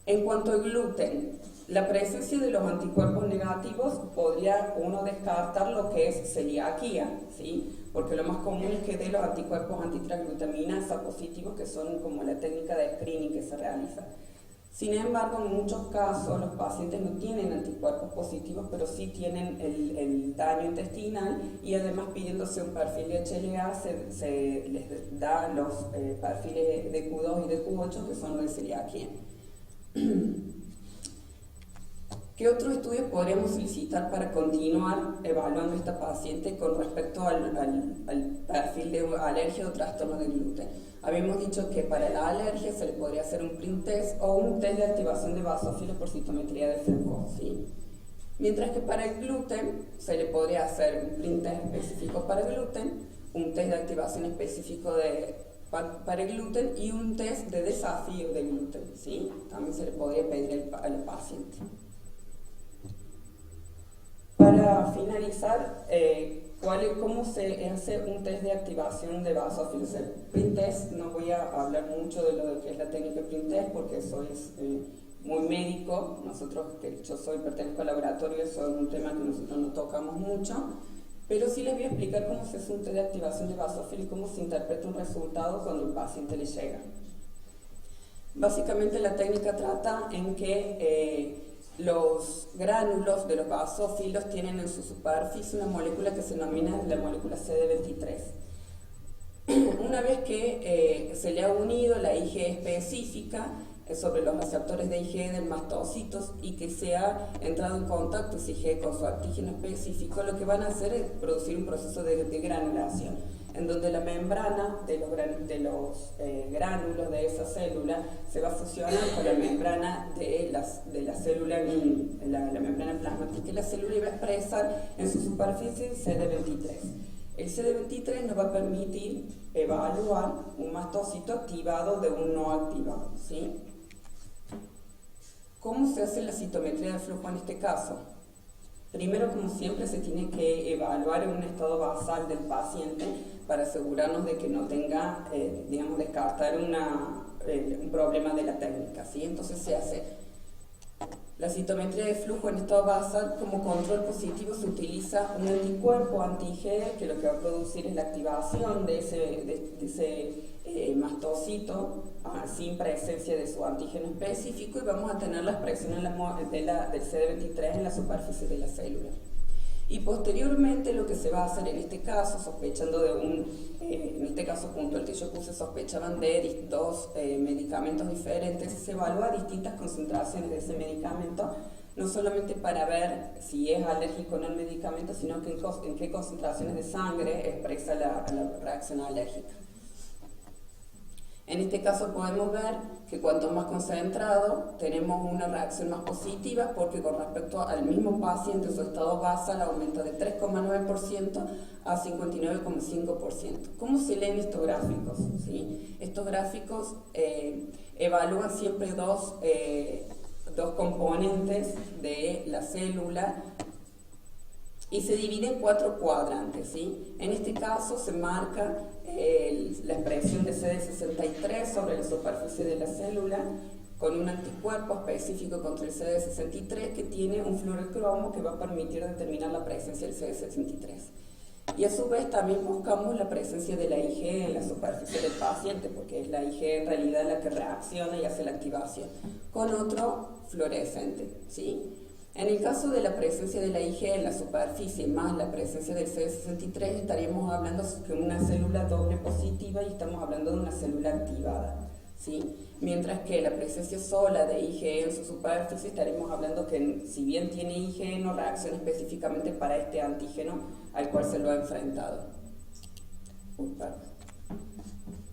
En cuanto al gluten, la presencia de los anticuerpos negativos podría uno descartar lo que es celiaquía, ¿sí? Porque lo más común es que dé los anticuerpos antitransglutaminasa positivos, que son como la técnica de screening que se realiza. Sin embargo, en muchos casos los pacientes no tienen anticuerpos positivos, pero sí tienen el daño intestinal, y además pidiéndose un perfil de HLA se les da los perfiles de Q2 y de Q8 que son de celiaquía. ¿Qué otros estudios podríamos solicitar para continuar evaluando a esta paciente con respecto al perfil de alergia o trastorno de gluten? Habíamos dicho que para la alergia se le podría hacer un print test o un test de activación de basófilos por citometría de Foucault, ¿sí? Mientras que para el gluten se le podría hacer un print test específico para el gluten, un test de activación específico para el gluten y un test de desafío de gluten, ¿sí? También se le podría pedir al paciente. Para finalizar, ¿cómo se hace un test de activación de basófilos? El print test, no voy a hablar mucho de lo que es la técnica print test porque eso es muy médico. Nosotros, que yo pertenezco al laboratorio, eso es un tema que nosotros no tocamos mucho, pero sí les voy a explicar cómo se hace un test de activación de basófilos y cómo se interpreta un resultado cuando el paciente le llega. Básicamente la técnica trata en que los gránulos de los basófilos tienen en su superficie una molécula que se denomina la molécula CD23. Una vez que se le ha unido la IgE específica sobre los receptores de IgE del mastocitos y que se ha entrado en contacto ese IgE con su antígeno específico, lo que van a hacer es producir un proceso de granulación, en donde la membrana de los gránulos de esa célula se va a fusionar con la membrana de la célula, la membrana plasmática, y la célula iba a expresar en su superficie CD23. El CD23 nos va a permitir evaluar un mastocito activado de un no activado, ¿sí? ¿Cómo se hace la citometría de flujo en este caso? Primero, como siempre, se tiene que evaluar en un estado basal del paciente para asegurarnos de que no tenga, descartar un problema de la técnica, ¿sí? Entonces se hace La citometría de flujo en estado basal, como control positivo, se utiliza un anticuerpo anti-IgE que lo que va a producir es la activación de ese mastocito sin presencia de su antígeno específico, y vamos a tener la expresión del CD23 en la superficie de la célula. Y posteriormente lo que se va a hacer en este caso, sospechando de en este caso junto al que yo puse, sospechaban de dos medicamentos diferentes, se evalúa distintas concentraciones de ese medicamento, no solamente para ver si es alérgico o no el medicamento, sino que en qué concentraciones de sangre expresa la reacción alérgica. En este caso podemos ver que cuanto más concentrado tenemos una reacción más positiva, porque con respecto al mismo paciente su estado basal aumenta de 3,9% a 59,5%. ¿Cómo se leen estos gráficos? ¿Sí? Estos gráficos evalúan siempre dos componentes de la célula y se divide en 4 cuadrantes, ¿sí? En este caso se marca la expresión de CD63 sobre la superficie de la célula con un anticuerpo específico contra el CD63 que tiene un fluorocromo que va a permitir determinar la presencia del CD63. Y a su vez también buscamos la presencia de la IgE en la superficie del paciente, porque es la IgE en realidad la que reacciona y hace la activación, con otro fluorescente, ¿sí? En el caso de la presencia de la IgE en la superficie más la presencia del CD63, estaríamos hablando de una célula doble positiva y estamos hablando de una célula activada, ¿sí? Mientras que la presencia sola de IgE en su superficie, estaremos hablando que si bien tiene IgE, no reacciona específicamente para este antígeno al cual se lo ha enfrentado.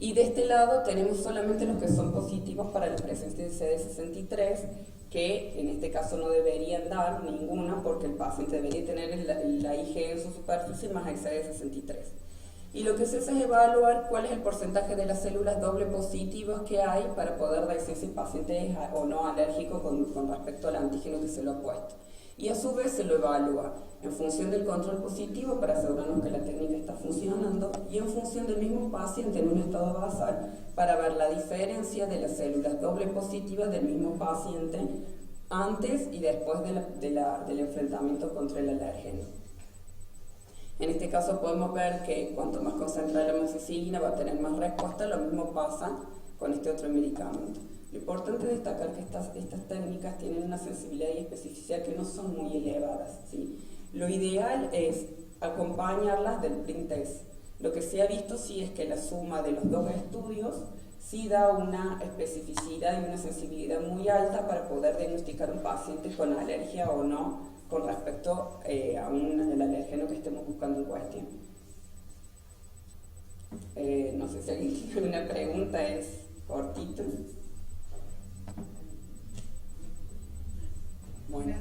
Y de este lado tenemos solamente los que son positivos para la presencia del CD63, que en este caso no deberían dar ninguna porque el paciente debería tener la IgE en su superficie más el CD63. Y lo que se hace es evaluar cuál es el porcentaje de las células doble positivas que hay para poder decir si el paciente es o no alérgico con respecto al antígeno que se lo ha puesto. Y a su vez se lo evalúa en función del control positivo para asegurarnos que la técnica está funcionando, y en función del mismo paciente en un estado basal para ver la diferencia de las células doble positivas del mismo paciente antes y después del enfrentamiento contra el alérgeno. En este caso podemos ver que cuanto más concentrada la amoxicilina va a tener más respuesta. Lo mismo pasa con este otro medicamento. Lo importante es destacar que estas técnicas tienen una sensibilidad y especificidad que no son muy elevadas, ¿sí? Lo ideal es acompañarlas del print test. Lo que se ha visto sí es que la suma de los dos estudios sí da una especificidad y una sensibilidad muy alta para poder diagnosticar un paciente con alergia o no con respecto al alérgeno que estemos buscando en cuestión. No sé si alguien tiene una pregunta, es cortito. Bueno.